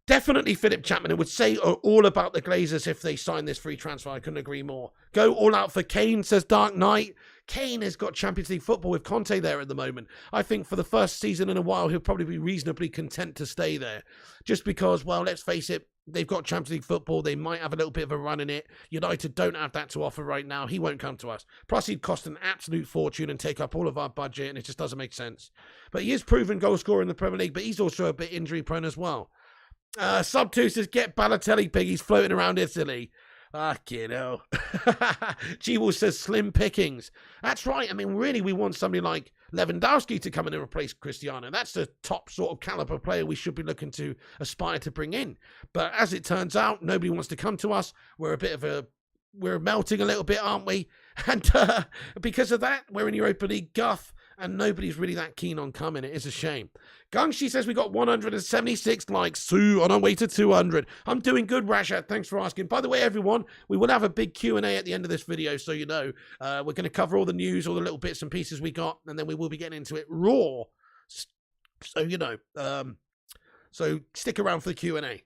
Definitely Philip Chapman. It would say all about the Glazers if they sign this free transfer. I couldn't agree more. Go all out for Kane, says Dark Knight. Kane has got Champions League football with Conte there at the moment. I think for the first season in a while, he'll probably be reasonably content to stay there. Just because, well, let's face it, they've got Champions League football. They might have a little bit of a run in it. United don't have that to offer right now. He won't come to us. Plus, he'd cost an absolute fortune and take up all of our budget, and it just doesn't make sense. But he is proven goal scorer in the Premier League, but he's also a bit injury prone as well. Sub 2 says, get Balotelli big. He's floating around Italy. Fucking hell. G-Wall says, slim pickings. That's right. I mean, really, we want somebody like Lewandowski to come in and replace Cristiano. That's the top sort of caliber player we should be looking to aspire to bring in. But as it turns out, nobody wants to come to us. We're melting a little bit, aren't we? And because of that, we're in Europa League guff, and nobody's really that keen on coming. It is a shame. Gungshi says we got 176 likes, on our way to 200. I'm doing good, Rashad. Thanks for asking. By the way, everyone, we will have a big Q&A at the end of this video, so you know. We're going to cover all the news, all the little bits and pieces we got, and then we will be getting into it raw. So, you know, so stick around for the Q&A.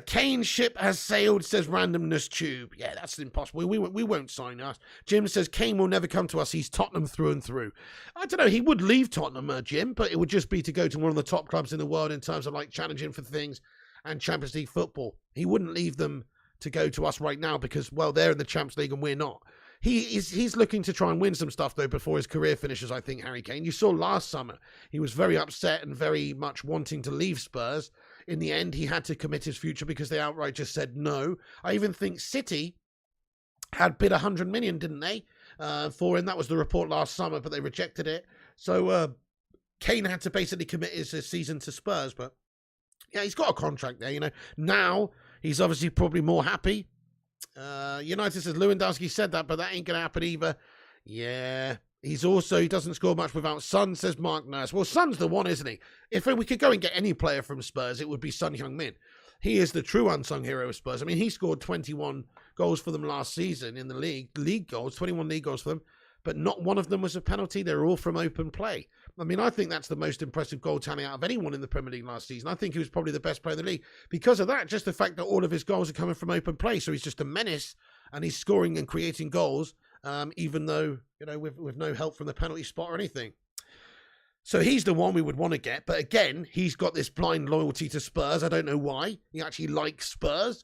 Kane's ship has sailed, says Randomness Tube. Yeah, that's impossible. We won't sign us. Jim says Kane will never come to us. He's Tottenham through and through. I don't know. He would leave Tottenham, Jim, but it would just be to go to one of the top clubs in the world in terms of like challenging for things and Champions League football. He wouldn't leave them to go to us right now because, well, they're in the Champions League and we're not. He's looking to try and win some stuff, though, before his career finishes, I think, Harry Kane. You saw last summer, he was very upset and very much wanting to leave Spurs. In the end, he had to commit his future because they outright just said no. I even think City had bid 100 million, didn't they, for him? That was the report last summer, but they rejected it. So Kane had to basically commit his season to Spurs. But yeah, he's got a contract there, you know. Now, he's obviously probably more happy. United says Lewandowski said that, but that ain't going to happen either. Yeah. He doesn't score much without Son, says Mark Nurse. Well, Son's the one, isn't he? If we could go and get any player from Spurs, it would be Son Heung-min. He is the true unsung hero of Spurs. I mean, he scored 21 goals for them last season in the league goals, 21 league goals for them, but not one of them was a penalty. They're all from open play. I mean, I think that's the most impressive goal tally out of anyone in the Premier League last season. I think he was probably the best player in the league. Because of that, just the fact that all of his goals are coming from open play, so he's just a menace, and he's scoring and creating goals even though, with no help from the penalty spot or anything. So he's the one we would want to get. But again, he's got this blind loyalty to Spurs. I don't know why. He actually likes Spurs.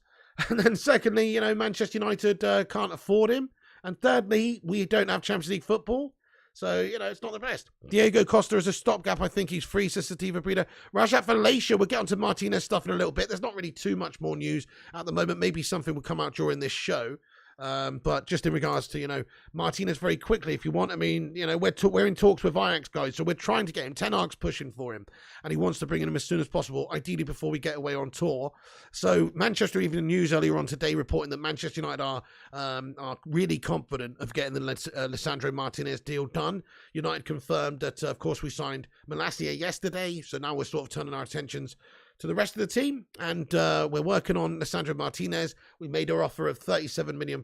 And then secondly, Manchester United can't afford him. And thirdly, we don't have Champions League football. So, it's not the best. Diego Costa is a stopgap. I think he's free, says Sativa Breeder. Rajat Valacia, we'll get onto Martinez stuff in a little bit. There's not really too much more news at the moment. Maybe something will come out during this show. But just in regards to, Martinez very quickly, if you want, we're in talks with Ajax, guys, so we're trying to get him. Ten Hag's pushing for him, and he wants to bring him as soon as possible, ideally before we get away on tour. So Manchester Evening News earlier on today reporting that Manchester United are really confident of getting the Lisandro Martinez deal done. United confirmed that, of course, we signed Malacia yesterday, so now we're sort of turning our attentions to the rest of the team, and we're working on Lisandro Martinez. We made our offer of £37 million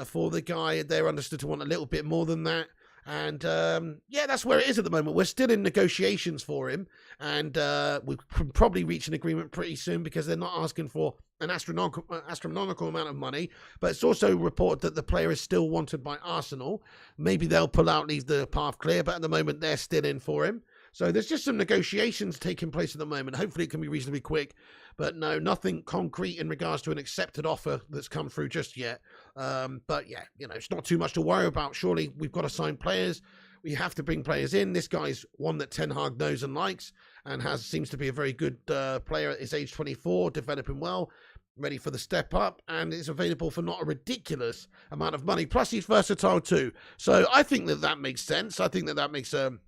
for the guy. They're understood to want a little bit more than that. And that's where it is at the moment. We're still in negotiations for him, and we can probably reach an agreement pretty soon because they're not asking for an astronomical amount of money. But it's also reported that the player is still wanted by Arsenal. Maybe they'll pull out, leave the path clear, but at the moment they're still in for him. So there's just some negotiations taking place at the moment. Hopefully it can be reasonably quick. But no, nothing concrete in regards to an accepted offer that's come through just yet. But yeah, it's not too much to worry about. Surely we've got to sign players. We have to bring players in. This guy's one that Ten Hag knows and likes and seems to be a very good player at his age 24, developing well, ready for the step up, and is available for not a ridiculous amount of money. Plus, he's versatile too. So I think that makes sense. I think that makes sense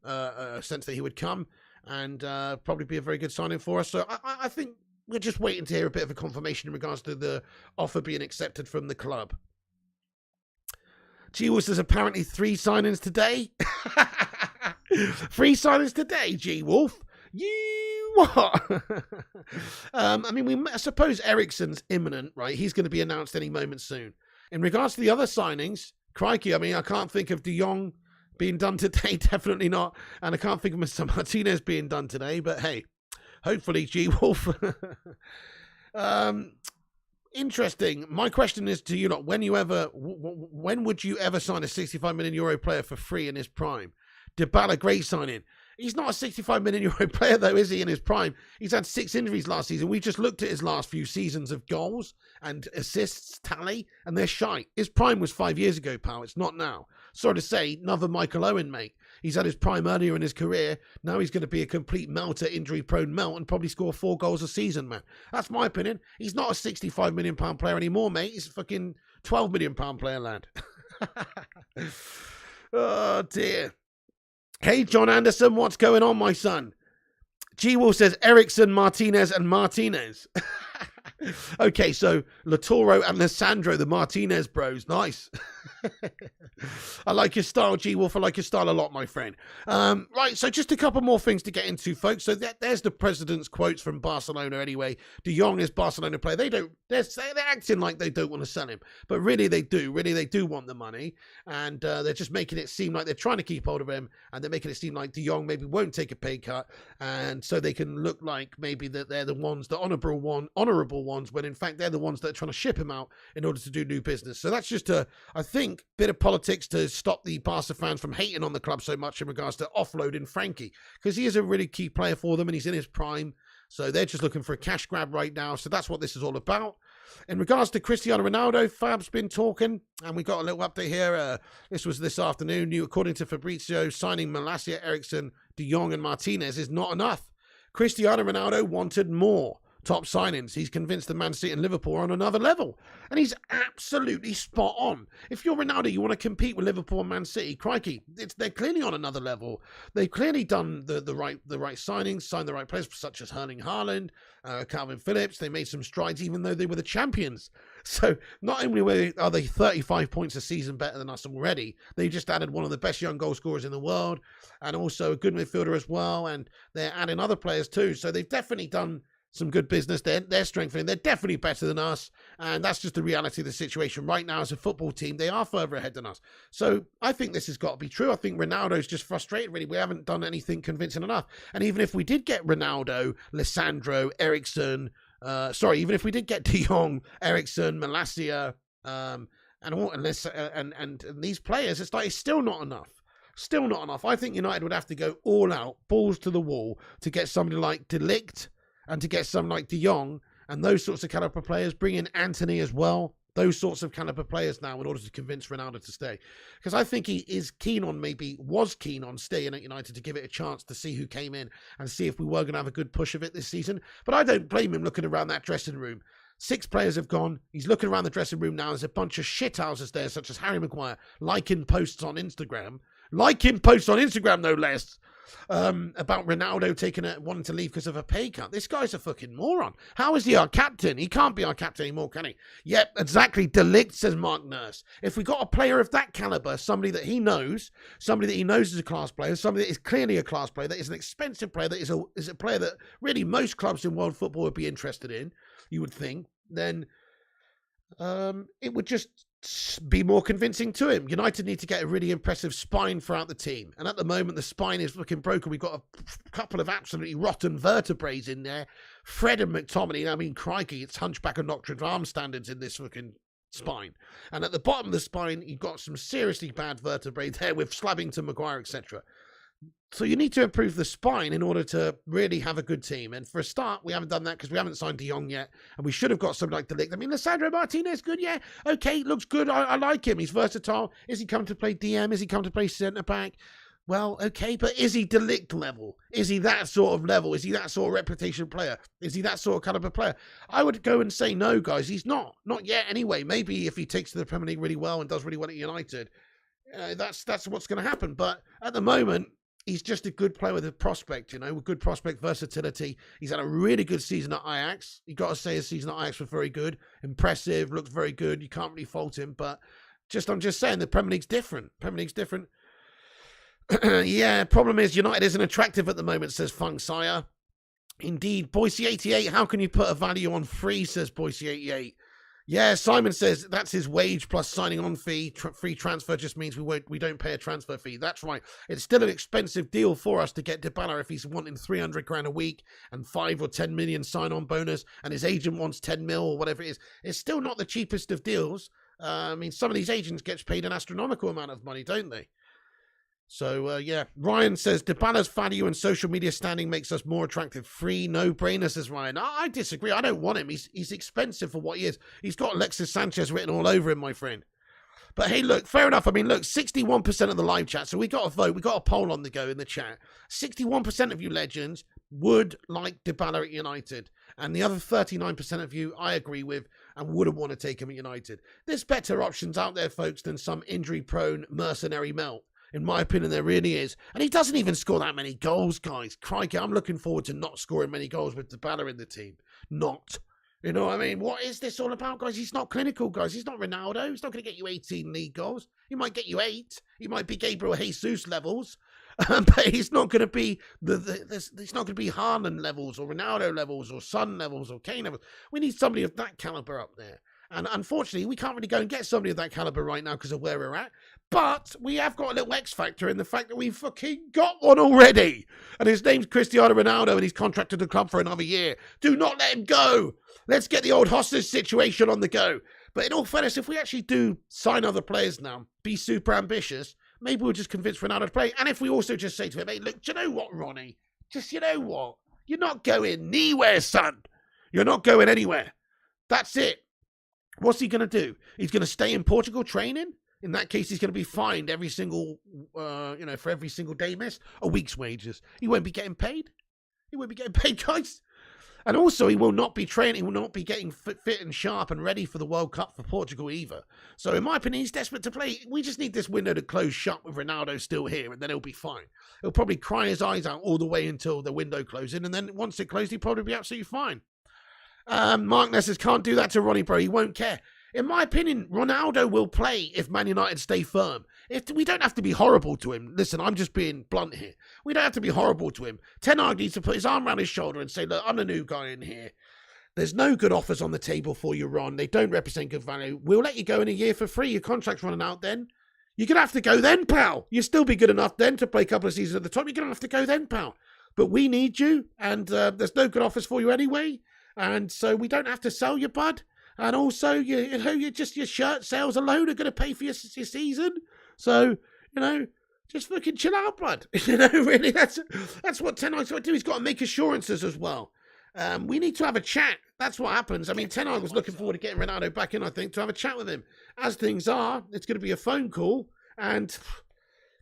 that he would come and probably be a very good signing for us. So I think we're just waiting to hear a bit of a confirmation in regards to the offer being accepted from the club. G-Wolf says apparently 3 signings today. 3 signings today, G-Wolf. You what? I suppose Eriksen's imminent, right? He's going to be announced any moment soon. In regards to the other signings, crikey, I can't think of De Jong being done today, definitely not. And I can't think of Mr. Martinez being done today, but hey, hopefully G-Wolf. Interesting. My question is to you lot, when would you ever sign a €65 million player for free in his prime? Dybala, great signing. He's not a €65 million player, though, is he, in his prime? He's had 6 injuries last season. We just looked at his last few seasons of goals and assists tally, and they're shite. His prime was 5 years ago, pal. It's not now. Sorry to say, another Michael Owen, mate. He's had his prime earlier in his career. Now he's going to be a complete melter, injury-prone melt, and probably score 4 goals a season, man. That's my opinion. He's not a £65 million player anymore, mate. He's a fucking £12 million player, lad. Oh, dear. Hey, John Anderson, what's going on, my son? G-Wolf says Eriksen, Martinez, and Martinez. Okay, so Latoro and Lisandro, the Martinez bros. Nice. I like your style, G-Wolf. I like your style a lot, my friend. Right, so just a couple more things to get into, folks. So there's the president's quotes from Barcelona anyway. De Jong is Barcelona player. They're acting like they don't want to sell him. But really they do. Really they do want the money. And they're just making it seem like they're trying to keep hold of him. And they're making it seem like De Jong maybe won't take a pay cut. And so they can look like maybe that they're the ones, the honourable ones, when in fact they're the ones that are trying to ship him out in order to do new business. So that's just I think, bit of politics to stop the Barca fans from hating on the club so much in regards to offloading Frankie, because he is a really key player for them and he's in his prime. So they're just looking for a cash grab right now. So that's what this is all about. In regards to Cristiano Ronaldo, Fab's been talking, and we got a little update here. This was this afternoon. According to Fabrizio, signing Malacia, Eriksen, De Jong and Martinez is not enough. Cristiano Ronaldo wanted more. Top signings. He's convinced the Man City and Liverpool are on another level. And he's absolutely spot on. If you're Ronaldo, you want to compete with Liverpool and Man City, crikey, they're clearly on another level. They've clearly done the right signings, signed the right players, such as Erling Haaland, Calvin Phillips. They made some strides even though they were the champions. So not only are they 35 points a season better than us already, they just added one of the best young goal scorers in the world and also a good midfielder as well. And they're adding other players too. So they've definitely done some good business. They're strengthening. They're definitely better than us. And that's just the reality of the situation. Right now, as a football team, they are further ahead than us. So I think this has got to be true. I think Ronaldo's just frustrated, really. We haven't done anything convincing enough. And even if we did get Ronaldo, Lisandro, Eriksen, even if we did get De Jong, Eriksen, Malacia, and all, unless and these players, it's still not enough. Still not enough. I think United would have to go all out, balls to the wall, to get somebody like De Ligt and to get someone like De Jong and those sorts of caliber players. Bring in Anthony as well. Those sorts of caliber players now in order to convince Ronaldo to stay. Because I think he was keen on staying at United to give it a chance to see who came in and see if we were going to have a good push of it this season. But I don't blame him looking around that dressing room. 6 players have gone. He's looking around the dressing room now. There's a bunch of shithouses there, such as Harry Maguire, liking posts on Instagram. Liking posts on Instagram, no less, about Ronaldo wanting to leave because of a pay cut. This guy's a fucking moron. How is he our captain? He can't be our captain anymore, can he? Yep, exactly. De Ligt, says Mark Nurse. If we got a player of that caliber, somebody that he knows is a class player, somebody that is clearly a class player, that is an expensive player, that is a player that really most clubs in world football would be interested in, you would think, then it would just be more convincing to him. United need to get a really impressive spine throughout the team. And at the moment, the spine is looking broken. We've got a couple of absolutely rotten vertebrae in there. Fred and McTominay, I mean, crikey, it's Hunchback of Notre Dame standards in this fucking spine. And at the bottom of the spine, you've got some seriously bad vertebrae there with Slabbington, Maguire, etc. So you need to improve the spine in order to really have a good team. And for a start, we haven't done that because we haven't signed De Jong yet. And we should have got something like De Ligt. I mean, Lisandro Martinez, good, yeah. Okay, looks good. I like him. He's versatile. Is he come to play DM? Is he come to play centre-back? Well, okay, but is he De Ligt level? Is he that sort of level? Is he that sort of reputation player? Is he that sort of caliber player? I would go and say no, guys. He's not. Not yet anyway. Maybe if he takes to the Premier League really well and does really well at United, that's what's going to happen. But at the moment, he's just a good player with a prospect, with good prospect versatility. He's had a really good season at Ajax. You got to say his season at Ajax was very good. Impressive, looked very good. You can't really fault him. But I'm just saying the Premier League's different. Yeah, problem is United isn't attractive at the moment, says Fung Sire. Indeed, Boise88, how can you put a value on free, says Boise88. Yeah, Simon says that's his wage plus signing on fee. Free transfer just means we don't pay a transfer fee. That's right. It's still an expensive deal for us to get Dybala if he's wanting 300 grand a week and 5 or 10 million sign-on bonus, and his agent wants 10 mil or whatever it is. It's still not the cheapest of deals. I mean, some of these agents get paid an astronomical amount of money, don't they? So, yeah. Ryan says, Dybala's value and social media standing makes us more attractive. Free, no-brainer, says Ryan. I disagree. I don't want him. He's expensive for what he is. He's got Alexis Sanchez written all over him, my friend. But, hey, look, fair enough. I mean, look, 61% of the live chat. So we got a vote. We got a poll on the go in the chat. 61% of you legends would like Dybala at United. And the other 39% of you, I agree with, and wouldn't want to take him at United. There's better options out there, folks, than some injury-prone mercenary melt. In my opinion, there really is. And he doesn't even score that many goals, guys. Crikey, I'm looking forward to not scoring many goals with Dybala in the team. Not. You know what I mean? What is this all about, guys? He's not clinical, guys. He's not Ronaldo. He's not going to get you 18 league goals. He might get you 8. He might be Gabriel Jesus levels. But he's not going to be he's not going to be Haaland levels or Ronaldo levels or Son levels or Kane levels. We need somebody of that caliber up there. And unfortunately, we can't really go and get somebody of that caliber right now because of where we're at. But we have got a little X factor in the fact that we've fucking got one already. And his name's Cristiano Ronaldo and he's contracted the club for another year. Do not let him go. Let's get the old hostage situation on the go. But in all fairness, if we actually do sign other players now, be super ambitious, maybe we'll just convince Ronaldo to play. And if we also just say to him, hey, look, do you know what, Ronnie? Just, you know what? You're not going anywhere, son. You're not going anywhere. That's it. What's he going to do? He's going to stay in Portugal training? In that case, he's going to be fined every single, for every single day missed, a week's wages. He won't be getting paid. He won't be getting paid, guys. And also, he will not be training. He will not be getting fit and sharp and ready for the World Cup for Portugal either. So, in my opinion, he's desperate to play. We just need this window to close shut with Ronaldo still here, and then he'll be fine. He'll probably cry his eyes out all the way until the window closes, and then once it closed, he'll probably be absolutely fine. Mark Ness says, can't do that to Ronnie, bro. He won't care. In my opinion, Ronaldo will play if Man United stay firm. We don't have to be horrible to him. Listen, I'm just being blunt here. We don't have to be horrible to him. Ten Hag needs to put his arm around his shoulder and say, look, I'm the new guy in here. There's no good offers on the table for you, Ron. They don't represent good value. We'll let you go in a year for free. Your contract's running out then. You're going to have to go then, pal. You'll still be good enough then to play a couple of seasons at the top. You're going to have to go then, pal. But we need you, and there's no good offers for you anyway. And so we don't have to sell you, bud. And also, your shirt sales alone are going to pay for your season. So, just fucking chill out, bud. Really, that's what Ten Hag's got to do. He's got to make assurances as well. We need to have a chat. That's what happens. I mean, Ten Hag was looking forward to getting Ronaldo back in, I think, to have a chat with him. As things are, it's going to be a phone call.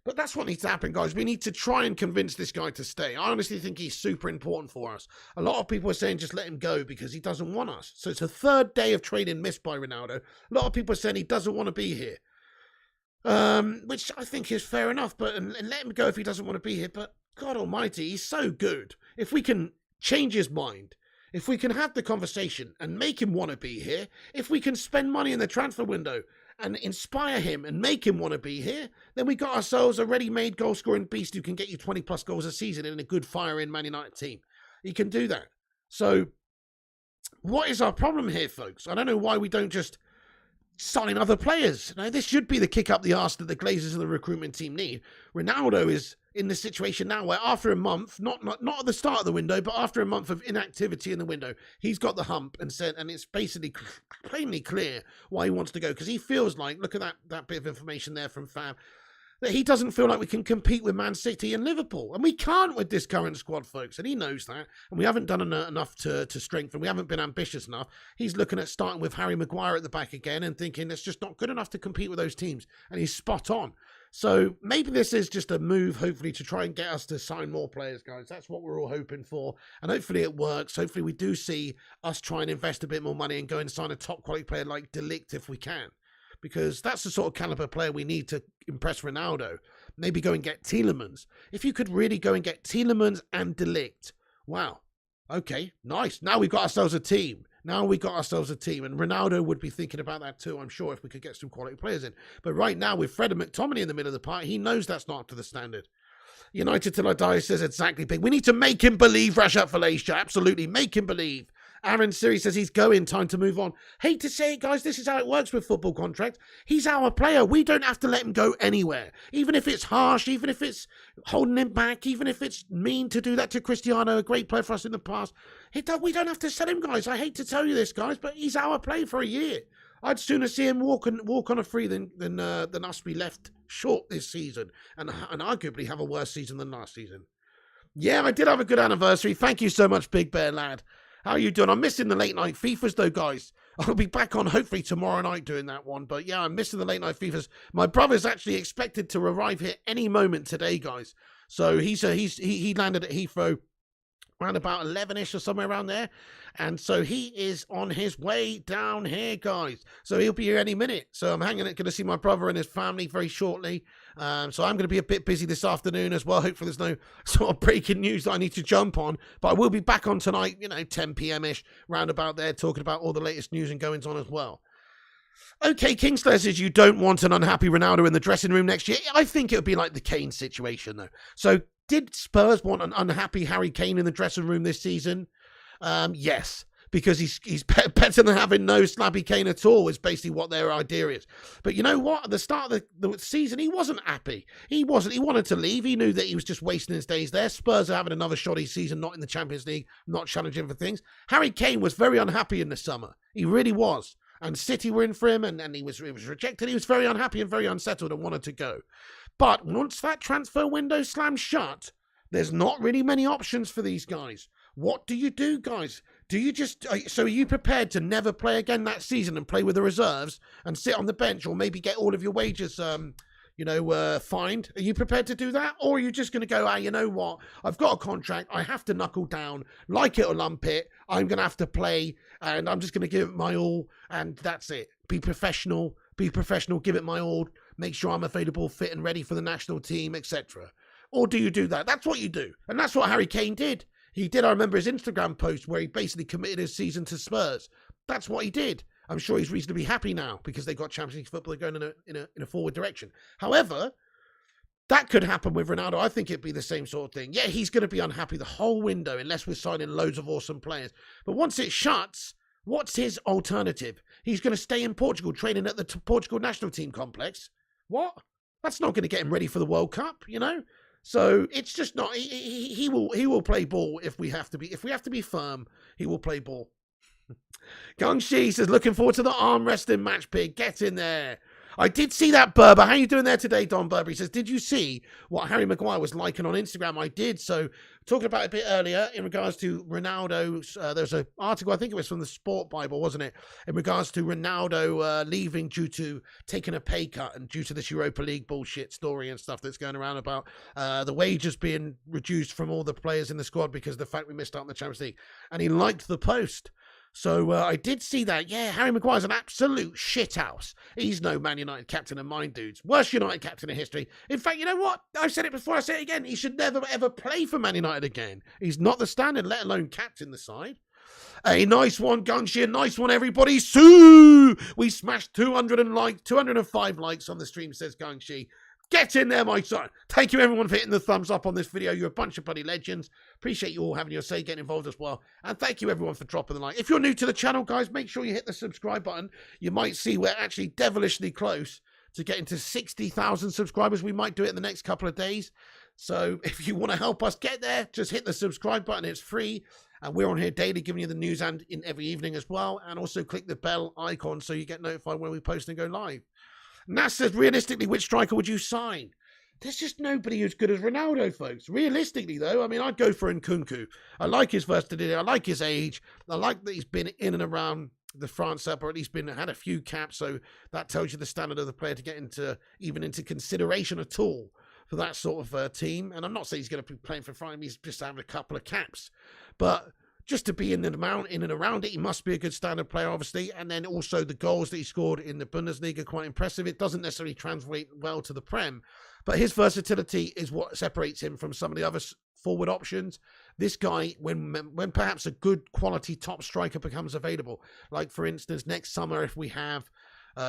But that's what needs to happen, guys. We need to try and convince this guy to stay. I honestly think he's super important for us. A lot of people are saying just let him go because he doesn't want us. So it's a third day of training missed by Ronaldo. A lot of people are saying he doesn't want to be here. Which I think is fair enough, but and let him go if he doesn't want to be here. But God almighty, he's so good. If we can change his mind, if we can have the conversation and make him want to be here, if we can spend money in the transfer window and inspire him and make him want to be here, then we got ourselves a ready-made goal-scoring beast who can get you 20-plus goals a season in a good fire-in Man United team. He can do that. So what is our problem here, folks? I don't know why we don't just sign other players. Now, this should be the kick up the arse that the Glazers and the recruitment team need. Ronaldo is in the situation now where after a month, not at the start of the window, but after a month of inactivity in the window, he's got the hump and it's basically plainly clear why he wants to go, because he feels like, look at that bit of information there from Fab, that he doesn't feel like we can compete with Man City and Liverpool. And we can't with this current squad, folks. And he knows that. And we haven't done enough to strengthen. We haven't been ambitious enough. He's looking at starting with Harry Maguire at the back again and thinking it's just not good enough to compete with those teams. And he's spot on. So maybe this is just a move, hopefully, to try and get us to sign more players, guys. That's what we're all hoping for. And hopefully it works. Hopefully we do see us try and invest a bit more money and go and sign a top quality player like De Ligt if we can. Because that's the sort of caliber player we need to impress Ronaldo. Maybe go and get Tielemans. If you could really go and get Tielemans and De Ligt. Wow. Okay, nice. Now we've got ourselves a team. And Ronaldo would be thinking about that too, I'm sure, if we could get some quality players in. But right now, with Fred and McTominay in the middle of the park, he knows that's not up to the standard. United Till I Die says exactly big. We need to make him believe, Rashad Falacia. Absolutely, make him believe. Aaron Siri says he's going, time to move on. Hate to say it, guys, this is how it works with football contracts. He's our player. We don't have to let him go anywhere. Even if it's harsh, even if it's holding him back, even if it's mean to do that to Cristiano, a great player for us in the past. We don't have to sell him, guys. I hate to tell you this, guys, but he's our player for a year. I'd sooner see him walk on a free than us be left short this season and arguably have a worse season than last season. Yeah, I did have a good anniversary. Thank you so much, Big Bear Lad. How are you doing? I'm missing the late night FIFAs though, guys. I'll be back on hopefully tomorrow night doing that one. But yeah, I'm missing the late night FIFAs. My brother's actually expected to arrive here any moment today, guys. So he landed at Heathrow around about 11ish or somewhere around there. And so he is on his way down here, guys. So he'll be here any minute. So I'm going to see my brother and his family very shortly. So I'm going to be a bit busy this afternoon as well. Hopefully there's no sort of breaking news that I need to jump on. But I will be back on tonight, 10 p.m.ish, round about there, talking about all the latest news and goings on as well. Okay, Kingslayer says you don't want an unhappy Ronaldo in the dressing room next year. I think it would be like the Kane situation, though. So did Spurs want an unhappy Harry Kane in the dressing room this season? Yes, because he's better than having no Slabby Kane at all is basically what their idea is. But you know what? At the start of the season, he wasn't happy. He wanted to leave. He knew that he was just wasting his days there. Spurs are having another shoddy season, not in the Champions League, not challenging for things. Harry Kane was very unhappy in the summer. He really was. And City were in for him, and he was rejected. He was very unhappy and very unsettled and wanted to go. But once that transfer window slams shut, there's not really many options for these guys. What do you do, guys? So are you prepared to never play again that season and play with the reserves and sit on the bench or maybe get all of your wages, fined? Are you prepared to do that? Or are you just going to go, you know what? I've got a contract. I have to knuckle down, like it or lump it. I'm going to have to play and I'm just going to give it my all. And that's it. Be professional, give it my all. Make sure I'm available, fit and ready for the national team, etc. Or do you do that? That's what you do. And that's what Harry Kane did. He did, I remember his Instagram post where he basically committed his season to Spurs. That's what he did. I'm sure he's reasonably happy now because they got Champions League football going in a forward direction. However, that could happen with Ronaldo. I think it'd be the same sort of thing. Yeah, he's going to be unhappy the whole window unless we're signing loads of awesome players. But once it shuts, what's his alternative? He's going to stay in Portugal training at the Portugal national team complex. What? That's not going to get him ready for the World Cup, So it's just not. He will play ball if we have to be. If we have to be firm, he will play ball. Gungshi says, looking forward to the arm wrestling match, Pig. Get in there. I did see that, Berber. How you doing there today, Don Berber? He says, did you see what Harry Maguire was liking on Instagram? I did. So, talking about it a bit earlier in regards to Ronaldo, there's an article, I think it was from the Sport Bible, wasn't it? In regards to Ronaldo leaving due to taking a pay cut and due to this Europa League bullshit story and stuff that's going around about the wages being reduced from all the players in the squad because of the fact we missed out on the Champions League. And he liked the post. So I did see that. Yeah, Harry Maguire's an absolute shithouse. He's no Man United captain of mine, dudes. Worst United captain in history. In fact, you know what? I've said it before, I say it again. He should never, ever play for Man United again. He's not the standard, let alone captain the side. A nice one, Gunshi. A nice one, everybody. Sue! We smashed 205 likes on the stream, says Gunshi. Get in there, my son. Thank you, everyone, for hitting the thumbs up on this video. You're a bunch of bloody legends. Appreciate you all having your say, getting involved as well. And thank you, everyone, for dropping the like. If you're new to the channel, guys, make sure you hit the subscribe button. You might see we're actually devilishly close to getting to 60,000 subscribers. We might do it in the next couple of days. So if you want to help us get there, just hit the subscribe button. It's free. And we're on here daily giving you the news and in every evening as well. And also click the bell icon so you get notified when we post and go live. Nas says, realistically, which striker would you sign? There's just nobody as good as Ronaldo, folks. Realistically, though, I mean, I'd go for Nkunku. I like his versatility. I like his age. I like that he's been in and around the France up, or at least had a few caps. So that tells you the standard of the player to get even into consideration at all for that sort of team. And I'm not saying he's going to be playing for France. He's just having a couple of caps. But just to be in and around it, he must be a good standard player, obviously. And then also the goals that he scored in the Bundesliga, quite impressive. It doesn't necessarily translate well to the Prem, but his versatility is what separates him from some of the other forward options. This guy, when perhaps a good quality top striker becomes available, like for instance, next summer, if we have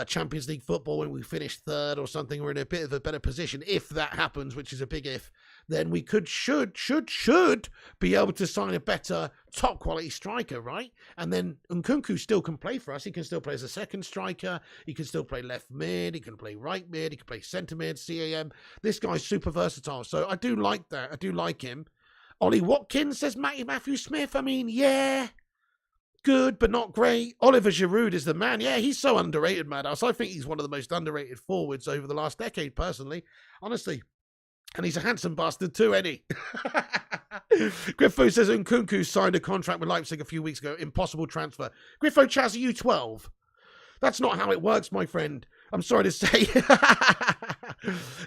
Champions League football when we finish third or something, we're in a bit of a better position. If that happens, which is a big if, then we should be able to sign a better top quality striker, right? And then Nkunku still can play for us. He can still play as a second striker. He can still play left mid. He can play right mid. He can play centre mid, CAM. This guy's super versatile. So I do like that. I do like him. Ollie Watkins says Matthew Smith. I mean, yeah. Good, but not great. Oliver Giroud is the man. Yeah, he's so underrated, Madhouse. I think he's one of the most underrated forwards over the last decade, personally. Honestly. And he's a handsome bastard too, Eddie. Griffo says Nkunku signed a contract with Leipzig a few weeks ago. Impossible transfer. Griffo, Chaz, are you 12? That's not how it works, my friend. I'm sorry to say.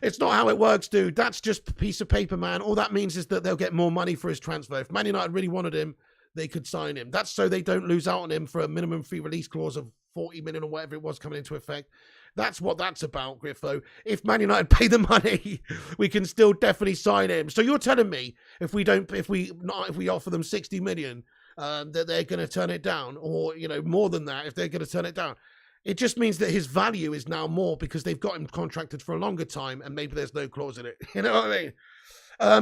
It's not how it works, dude. That's just a piece of paper, man. All that means is that they'll get more money for his transfer. If Man United really wanted him, they could sign him. That's so they don't lose out on him for a minimum fee release clause of 40 million or whatever it was coming into effect. That's what that's about, Griffo. If Man United pay the money, we can still definitely sign him. So you're telling me if we offer them 60 million, that they're going to turn it down, or more than that, if they're going to turn it down, it just means that his value is now more because they've got him contracted for a longer time, and maybe there's no clause in it. You know what I mean?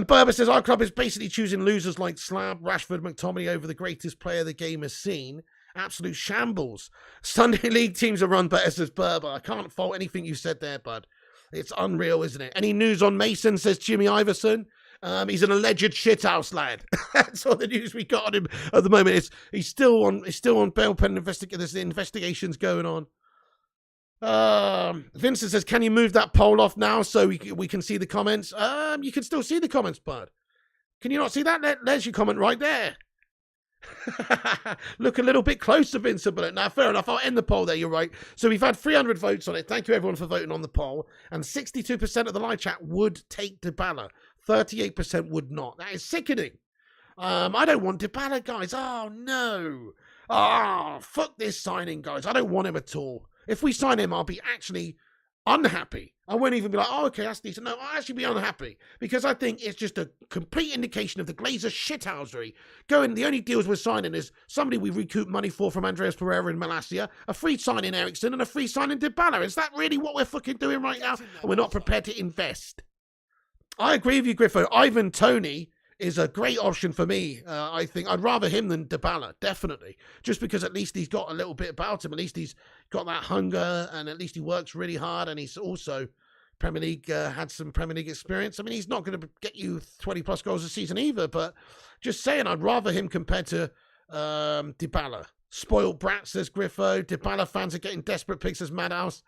Berber says our club is basically choosing losers like Slab, Rashford, McTominay over the greatest player the game has seen. Absolute shambles. Sunday League teams are run better, says Berber. I can't fault anything you said there, bud. It's unreal, isn't it? Any news on Mason, says Jimmy Iverson. He's an alleged shithouse lad. That's all the news we got on him at the moment. He's still on bail pending there's investigations going on. Vincent says, can you move that poll off now so we can see the comments? You can still see the comments, bud. Can you not see that? There's your comment right there. Look a little bit closer, Vincent. But now, fair enough. I'll end the poll there. You're right. So we've had 300 votes on it. Thank you, everyone, for voting on the poll. And 62% of the live chat would take Dybala. 38% would not. That is sickening. I don't want Dybala, guys. Oh, no. Oh, fuck this signing, guys. I don't want him at all. If we sign him, I'll be actually unhappy. I won't even be like, oh, okay, that's decent. No, I'll actually be unhappy because I think it's just a complete indication of the Glazer shithousery. The only deals we're signing is somebody we recoup money for from Andreas Pereira in Malasia, a free signing Ericsson, and a free signing Dybala. Is that really what we're fucking doing right now? And we're not prepared to invest. I agree with you, Griffo. Ivan Toney is a great option for me. I think I'd rather him than Dybala, definitely. Just because at least he's got a little bit about him. At least he's got that hunger, and at least he works really hard, and he's also Premier League, had some Premier League experience. I mean, he's not going to get you 20-plus goals a season either, but just saying, I'd rather him compared to Dybala. Spoiled brat, says Griffo. Dybala fans are getting desperate pics, says Madhouse.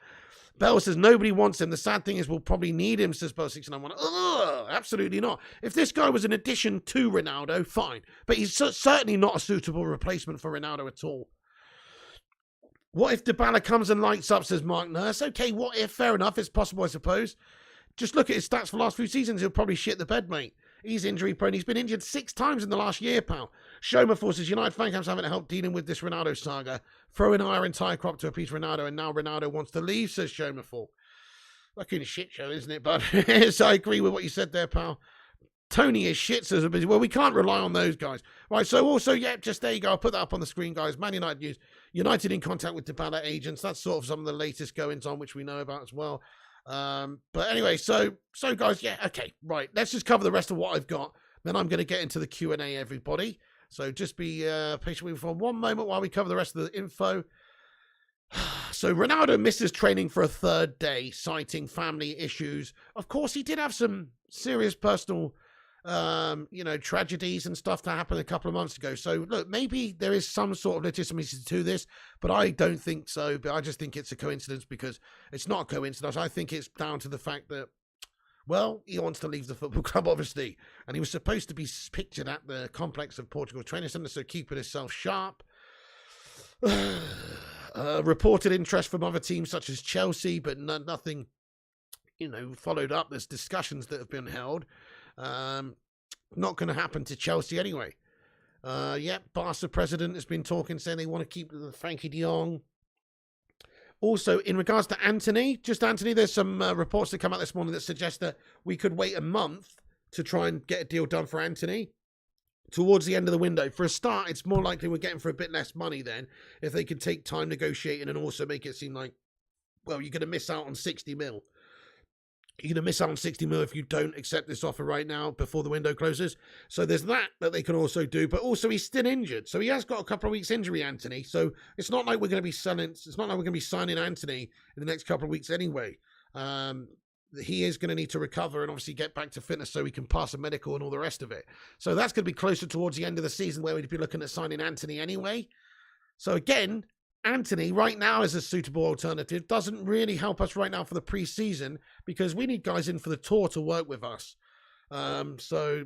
Bell says nobody wants him. The sad thing is we'll probably need him, says Bell691. Ugh, absolutely not. If this guy was an addition to Ronaldo, fine. But he's certainly not a suitable replacement for Ronaldo at all. What if Dybala comes and lights up, says Mark Nurse? Okay, what if? Fair enough. It's possible, I suppose. Just look at his stats for the last few seasons. He'll probably shit the bed, mate. He's injury prone. He's been injured 6 times in the last year, pal. Shoma forces United fan camps haven't helped dealing with this Ronaldo saga. Throwing our entire crop to appease Ronaldo, and now Ronaldo wants to leave, says Shoma for. Fucking shit show, isn't it, bud? So I agree with what you said there, pal. Tony is shit, says a busy. Well, we can't rely on those guys. Right, so also, yeah, just there you go. I'll put that up on the screen, guys. Man United news. United in contact with Dybala agents. That's sort of some of the latest goings on, which we know about as well. But anyway, so guys, yeah, okay, right. Let's just cover the rest of what I've got. Then I'm going to get into the Q&A, everybody. So just be patient with me for one moment while we cover the rest of the info. So Ronaldo misses training for a 3rd day, citing family issues. Of course, he did have some serious personal, tragedies and stuff that happened a couple of months ago. So look, maybe there is some sort of legitimacy to this, but I don't think so. But I just think it's a coincidence, because it's not a coincidence. I think it's down to the fact that, well, he wants to leave the football club, obviously, and he was supposed to be pictured at the complex of Portugal Training Centre, so keeping himself sharp. Reported interest from other teams such as Chelsea, but nothing, followed up. There's discussions that have been held. Not going to happen to Chelsea anyway. Barca president has been talking, saying they want to keep Frankie de Jong. Also, in regards to Anthony, there's some reports that come out this morning that suggest that we could wait a month to try and get a deal done for Anthony towards the end of the window. For a start, it's more likely we're getting for a bit less money then, if they could take time negotiating and also make it seem like, well, you're going to miss out on 60 mil. You're going to miss out on 60 mil if you don't accept this offer right now before the window closes. So there's that they can also do. But also he's still injured. So he has got a couple of weeks injury, Anthony. So it's not like we're going to be signing Anthony in the next couple of weeks anyway. He is going to need to recover and obviously get back to fitness so he can pass a medical and all the rest of it. So that's going to be closer towards the end of the season, where we'd be looking at signing Anthony anyway. So again, Anthony right now is a suitable alternative. Doesn't really help us right now for the pre-season, because we need guys in for the tour to work with us. So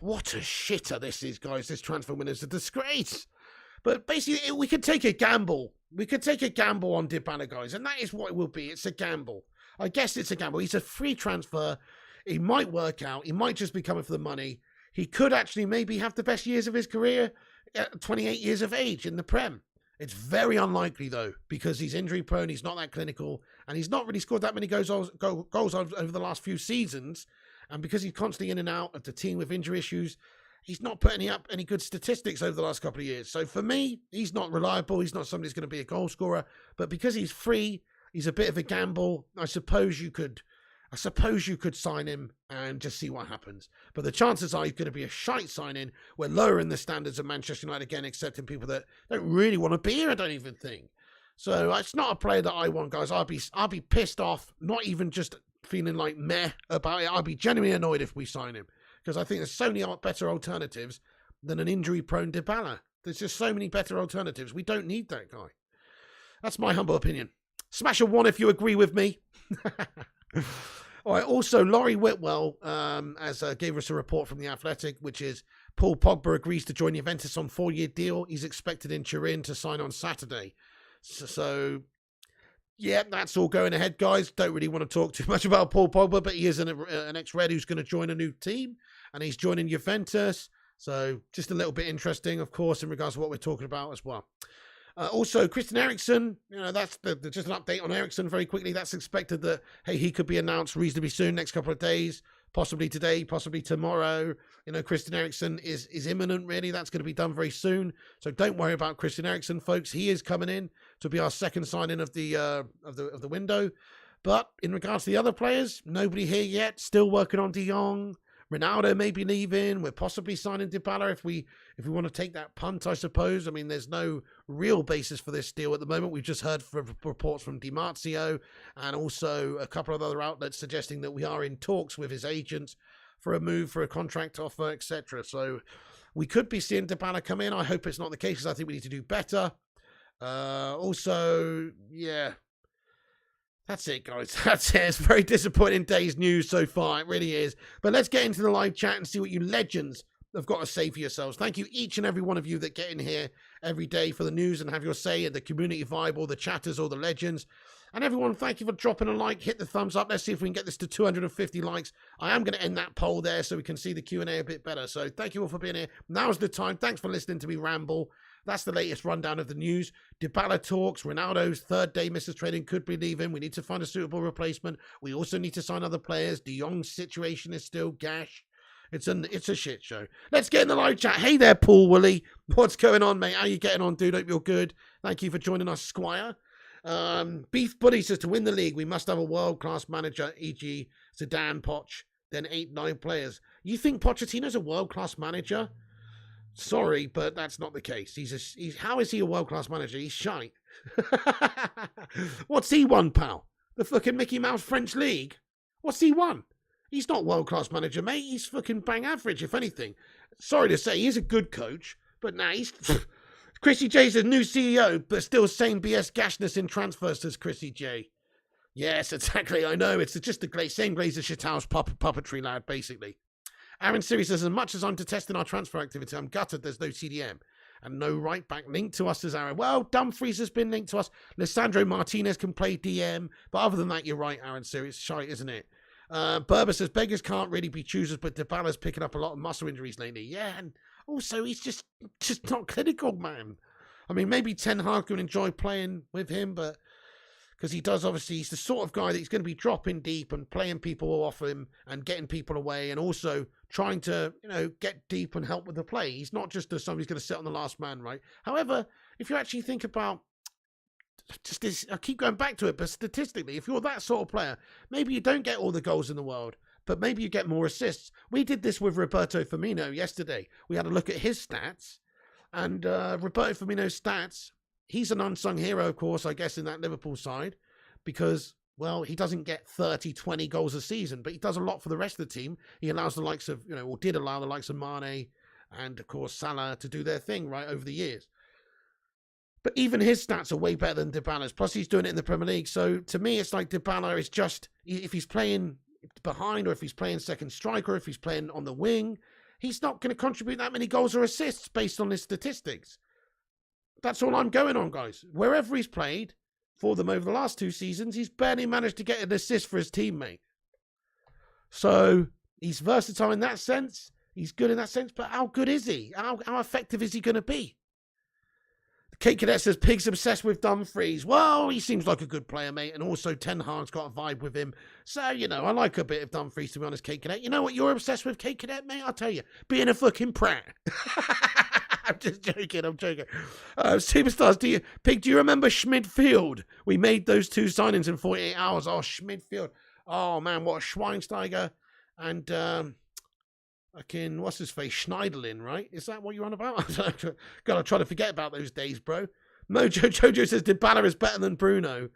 what a shitter this is, guys. This transfer window is a disgrace. But basically, we could take a gamble. We could take a gamble on Dybala, guys, and that is what it will be. It's a gamble. I guess it's a gamble. He's a free transfer. He might work out. He might just be coming for the money. He could actually maybe have the best years of his career at 28 years of age in the Prem. It's very unlikely, though, because he's injury prone, he's not that clinical, and he's not really scored that many goals over the last few seasons. And because he's constantly in and out of the team with injury issues, he's not putting up any good statistics over the last couple of years. So for me, he's not reliable. He's not somebody who's going to be a goal scorer. But because he's free, he's a bit of a gamble. I suppose you could sign him and just see what happens. But the chances are he's going to be a shite signing. We're lowering the standards of Manchester United again, accepting people that don't really want to be here, I don't even think. So it's not a player that I want, guys. I'll be pissed off, not even just feeling like meh about it. I'll be genuinely annoyed if we sign him, because I think there's so many better alternatives than an injury-prone Dybala. There's just so many better alternatives. We don't need that guy. That's my humble opinion. Smash a 1 if you agree with me. All right, also, Laurie Whitwell gave us a report from The Athletic, which is Paul Pogba agrees to join Juventus on 4-year deal. He's expected in Turin to sign on Saturday. So, yeah, that's all going ahead, guys. Don't really want to talk too much about Paul Pogba, but he is an ex-Red who's going to join a new team, and he's joining Juventus. So, just a little bit interesting, of course, in regards to what we're talking about as well. Also, Christian Eriksen, that's just an update on Eriksen very quickly. That's expected that, hey, he could be announced reasonably soon, next couple of days, possibly today, possibly tomorrow. Christian Eriksen is imminent, really. That's going to be done very soon. So don't worry about Christian Eriksen, folks. He is coming in to be our second signing of the window. But in regards to the other players, nobody here yet. Still working on De Jong. Ronaldo may be leaving. We're possibly signing Dybala if we want to take that punt, I suppose. I mean, there's no real basis for this deal at the moment. We've just heard from reports from Di Marzio and also a couple of other outlets suggesting that we are in talks with his agents for a move, for a contract offer, etc. So We could be seeing Dybala come in. I hope it's not the case because I think we need to do better. Also, yeah. That's it, guys. That's it. It's very disappointing day's news so far. It really is. But let's get into the live chat and see what you legends have got to say for yourselves. Thank you, each and every one of you that get in here every day for the news and have your say, and the community vibe, or the chatters, or the legends. And everyone, thank you for dropping a like. Hit the thumbs up. Let's see if we can get this to 250 likes. I am going to end that poll there so we can see the Q&A a bit better. So thank you all for being here. Now's the time. Thanks for listening to me ramble. That's the latest rundown of the news. Dybala talks. Ronaldo's third day misses training, could be leaving. We need to find a suitable replacement. We also need to sign other players. Jong's situation is still gash. It's a shit show. Let's get in the live chat. Hey there, Paul Woolley. What's going on, mate? How you getting on, dude? Hope you're good. Thank you for joining us, Squire. Beef Buddy says to win the league, we must have a world-class manager, e.g. Zidane, Poch, then 8-9 players. You think Pochettino's a world-class manager? Sorry, but that's not the case. How is he a world-class manager? He's shite. What's he won, pal? The fucking Mickey Mouse French League? What's he won? He's not world-class manager, mate. He's fucking bang average, if anything. Sorry to say, he's a good coach, but nah, he's... Chrissy J's a new CEO, but still same BS gashness in transfers, says Chrissy J. Yes, exactly, I know. It's just the same Glazer shithouse puppetry, lad, basically. Aaron Siri says, as much as I'm detesting our transfer activity, I'm gutted there's no CDM and no right back linked to us, says Aaron. Well, Dumfries has been linked to us. Lissandro Martinez can play DM. But other than that, you're right, Aaron Siri. It's shite, isn't it? Berber says, beggars can't really be choosers, but Dybala's picking up a lot of muscle injuries lately. Yeah, and also he's just not clinical, man. I mean, maybe Ten Hag can enjoy playing with him, but... because he does, obviously, he's the sort of guy that he's going to be dropping deep and playing people off him and getting people away and also trying to, get deep and help with the play. He's not just somebody who's going to sit on the last man, right? However, if you actually think about just this, I keep going back to it, but statistically, if you're that sort of player, maybe you don't get all the goals in the world, but maybe you get more assists. We did this with Roberto Firmino yesterday. We had a look at his stats, and Roberto Firmino's stats... he's an unsung hero, of course, I guess, in that Liverpool side because, well, he doesn't get 30, 20 goals a season, but he does a lot for the rest of the team. He allows the likes of, or did allow the likes of Mane and, of course, Salah to do their thing, right, over the years. But even his stats are way better than Dybala's. Plus, he's doing it in the Premier League. So, to me, it's like Dybala is just, if he's playing behind or if he's playing second striker, if he's playing on the wing, he's not going to contribute that many goals or assists based on his statistics. That's all I'm going on, guys. Wherever he's played for them over the last 2 seasons, he's barely managed to get an assist for his teammate. So he's versatile in that sense. He's good in that sense. But how good is he? How effective is he going to be? Kate Cadet says, Pig's obsessed with Dumfries. Well, he seems like a good player, mate. And also Ten Hag's got a vibe with him. So, I like a bit of Dumfries, to be honest, Kate Cadet. You know what you're obsessed with, Kate Cadet, mate? I'll tell you. Being a fucking prat. I'm just joking. Superstars, do you remember Schmidfield? We made those 2 signings in 48 hours. Oh, Schmidfield. Oh, man, what a Schweinsteiger. And, what's his face? Schneiderlin, right? Is that what you're on about? Gotta try to forget about those days, bro. Jojo says, Dybala is better than Bruno.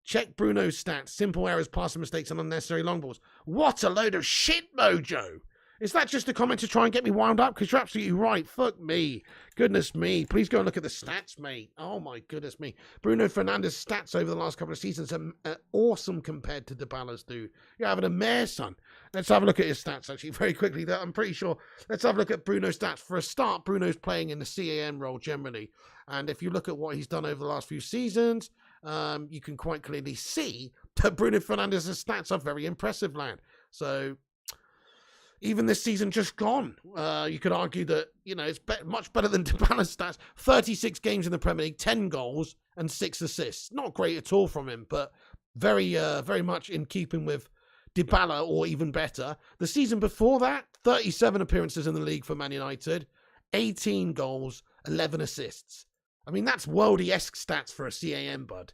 Check Bruno's stats. Simple errors, passing mistakes, and unnecessary long balls. What a load of shit, Mojo. Is that just a comment to try and get me wound up? Because you're absolutely right. Fuck me. Goodness me. Please go and look at the stats, mate. Oh, my goodness me. Bruno Fernandes' stats over the last couple of seasons are awesome compared to Dybala's, dude. You're having a mare, son. Let's have a look at his stats, actually, very quickly. I'm pretty sure. Let's have a look at Bruno's stats. For a start, Bruno's playing in the CAM role generally. And if you look at what he's done over the last few seasons, you can quite clearly see that Bruno Fernandes' stats are very impressive, lad. So... even this season just gone, you could argue that, it's much better than Dybala's stats. 36 games in the Premier League, 10 goals and 6 assists. Not great at all from him, but very, very much in keeping with Dybala or even better. The season before that, 37 appearances in the league for Man United, 18 goals, 11 assists. I mean, that's worldy-esque stats for a CAM, bud.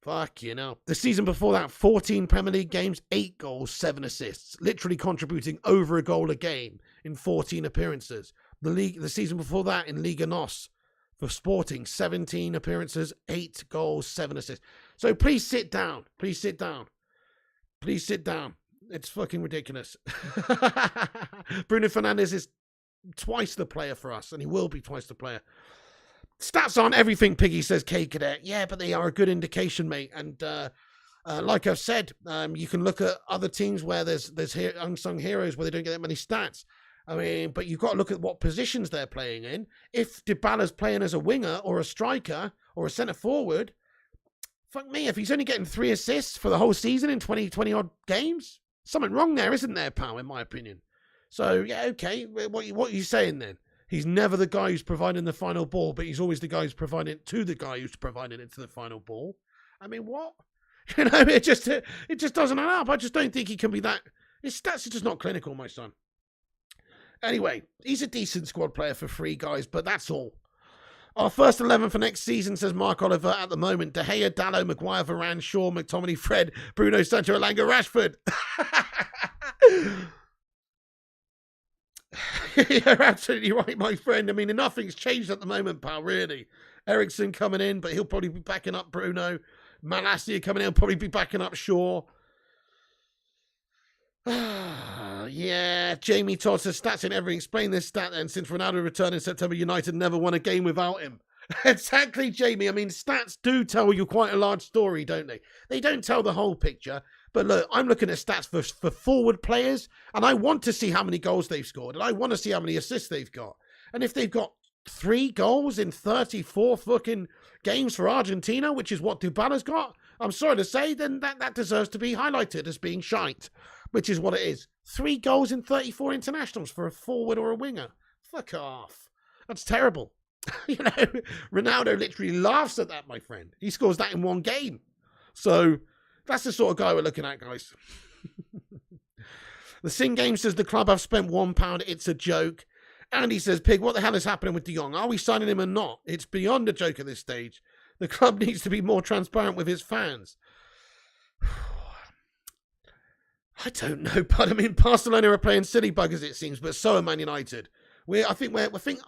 Fuck, The season before that, 14 Premier League games, 8 goals, 7 assists. Literally contributing over a goal a game in 14 appearances. The season before that in Liga NOS for Sporting, 17 appearances, 8 goals, 7 assists. So please sit down. Please sit down. Please sit down. It's fucking ridiculous. Bruno Fernandes is twice the player for us, and he will be twice the player. Stats aren't everything, Piggy, says K Cadet. Yeah, but they are a good indication, mate. And like I've said, you can look at other teams where there's unsung heroes where they don't get that many stats. I mean, but you've got to look at what positions they're playing in. If Dybala's playing as a winger or a striker or a centre forward, fuck me, if he's only getting 3 assists for the whole season in 20 odd games, something wrong there, isn't there, pal, in my opinion? So, yeah, okay, what are you saying then? He's never the guy who's providing the final ball, but he's always the guy who's providing it to the guy who's providing it to the final ball. I mean, what? You know, it just doesn't add up. I just don't think he can be that. His stats are just not clinical, my son. Anyway, he's a decent squad player for free, guys, but that's all. Our first 11 for next season, says Mark Oliver, at the moment: De Gea, Dalot, Maguire, Varane, Shaw, McTominay, Fred, Bruno, Sancho, Elanga, Rashford. You're absolutely right, my friend. I mean, nothing's changed at the moment, pal, really. Ericsson coming in, but he'll probably be backing up Bruno. Malacia coming in, he'll probably be backing up Shaw. Yeah, Jamie Todd says stats in everything. Explain this stat then. Since Ronaldo returned in September, United never won a game without him. Exactly, Jamie. I mean, stats do tell you quite a large story, don't they? They don't tell the whole picture. But look, I'm looking at stats for forward players, and I want to see how many goals they've scored, and I want to see how many assists they've got. And if they've got 3 goals in 34 fucking games for Argentina, which is what Dybala's got, I'm sorry to say, then that deserves to be highlighted as being shite, which is what it is. 3 goals in 34 internationals for a forward or a winger. Fuck off. That's terrible. You know, Ronaldo literally laughs at that, my friend. He scores that in 1 game. So that's the sort of guy we're looking at, guys. The Sing Game says the club have spent £1. It's a joke. Andy says, Pig, what the hell is happening with De Jong? Are we signing him or not? It's beyond a joke at this stage. The club needs to be more transparent with its fans. I don't know, but I mean, Barcelona are playing silly buggers, it seems, but so are Man United. I think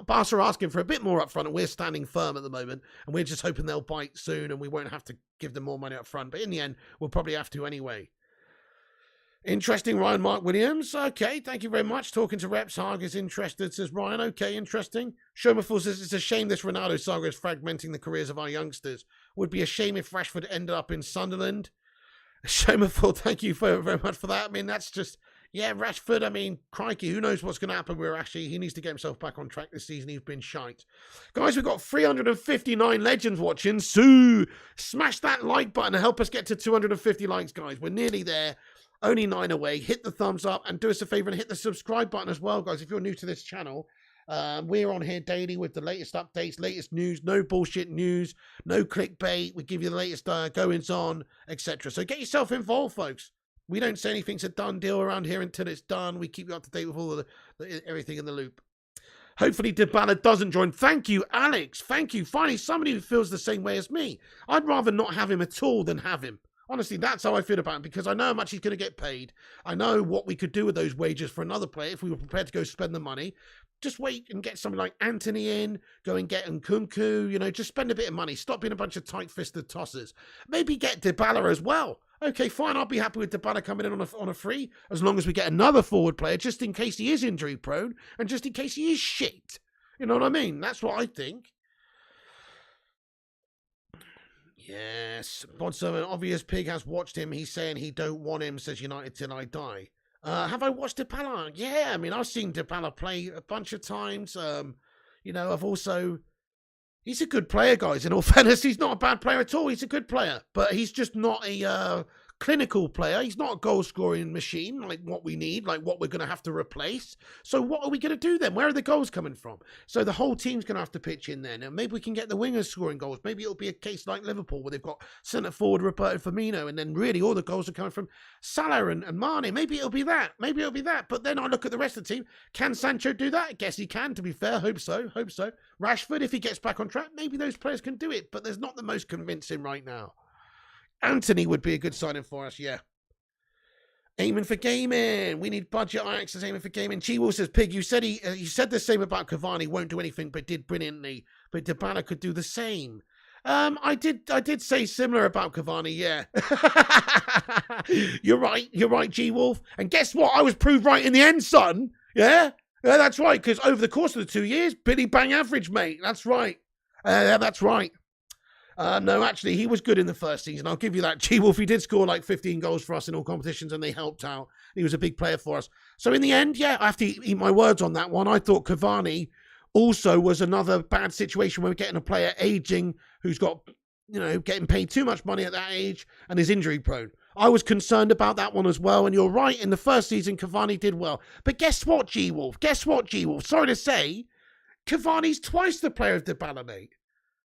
Barca are asking for a bit more up front, and we're standing firm at the moment, and we're just hoping they'll bite soon, and we won't have to give them more money up front. But in the end, we'll probably have to anyway. Interesting, Ryan Mark Williams. Okay, thank you very much. Talking to Reps, Haag is interested, says Ryan. Okay, interesting. Shomerful says it's a shame this Ronaldo saga is fragmenting the careers of our youngsters. Would be a shame if Rashford ended up in Sunderland. Shomerful, thank you very much for that. I mean, that's just, yeah, Rashford, I mean, crikey, who knows what's going to happen with Rashie. He needs to get himself back on track this season. He's been shite. Guys, we've got 359 legends watching. So smash that like button and help us get to 250 likes, guys. We're nearly there. Only 9 away. Hit the thumbs up and do us a favor and hit the subscribe button as well, guys. If you're new to this channel, we're on here daily with the latest updates, latest news, no bullshit news, no clickbait. We give you the latest goings on, etc. So get yourself involved, folks. We don't say anything's a done deal around here until it's done. We keep you up to date with all of everything in the loop. Hopefully Dybala doesn't join. Thank you, Alex. Thank you. Finally, somebody who feels the same way as me. I'd rather not have him at all than have him. Honestly, that's how I feel about him, because I know how much he's going to get paid. I know what we could do with those wages for another player if we were prepared to go spend the money. Just wait and get somebody like Anthony in, go and get Nkunku, you know, just spend a bit of money. Stop being a bunch of tight-fisted tossers. Maybe get Dybala as well. Okay, fine, I'll be happy with Dybala coming in on a free, as long as we get another forward player, just in case he is injury-prone, and just in case he is shit. You know what I mean? That's what I think. Yes, Bodso, an obvious pig, has watched him. He's saying he don't want him, says United till I die. Have I watched Dybala? Yeah, I mean, I've seen Dybala play a bunch of times. You know, I've also... He's a good player, guys. In all fairness, he's not a bad player at all. He's a good player. But he's just not a clinical player. He's not a goal-scoring machine like what we need, like what we're going to have to replace. So what are we going to do then? Where are the goals coming from? So the whole team's going to have to pitch in then. And maybe we can get the wingers scoring goals. Maybe it'll be a case like Liverpool where they've got centre-forward Roberto Firmino, and then really all the goals are coming from Salah and Mane. Maybe it'll be that. Maybe it'll be that. But then I look at the rest of the team. Can Sancho do that? I guess he can, to be fair. Hope so. Hope so. Rashford, if he gets back on track, maybe those players can do it. But there's not the most convincing right now. Anthony would be a good signing for us, yeah. Aiming for gaming. We need budget. Ajax is aiming for gaming. G-Will says, Pig, you said you said the same about Cavani, won't do anything, but did brilliantly. But Dybala could do the same. I did say similar about Cavani, yeah. You're right, G-Wolf. And guess what? I was proved right in the end, son. Yeah? Yeah, that's right, because over the course of the 2 years, Billy bang average, mate. That's right. Yeah, that's right. No, actually, he was good in the first season. I'll give you that. G-Wolf, he did score like 15 goals for us in all competitions, and they helped out. He was a big player for us. So in the end, yeah, I have to eat my words on that one. I thought Cavani also was another bad situation where we're getting a player aging who's got, getting paid too much money at that age and is injury prone. I was concerned about that one as well. And you're right, in the first season, Cavani did well. But guess what, G-Wolf? Sorry to say, Cavani's twice the player of Dybala, mate.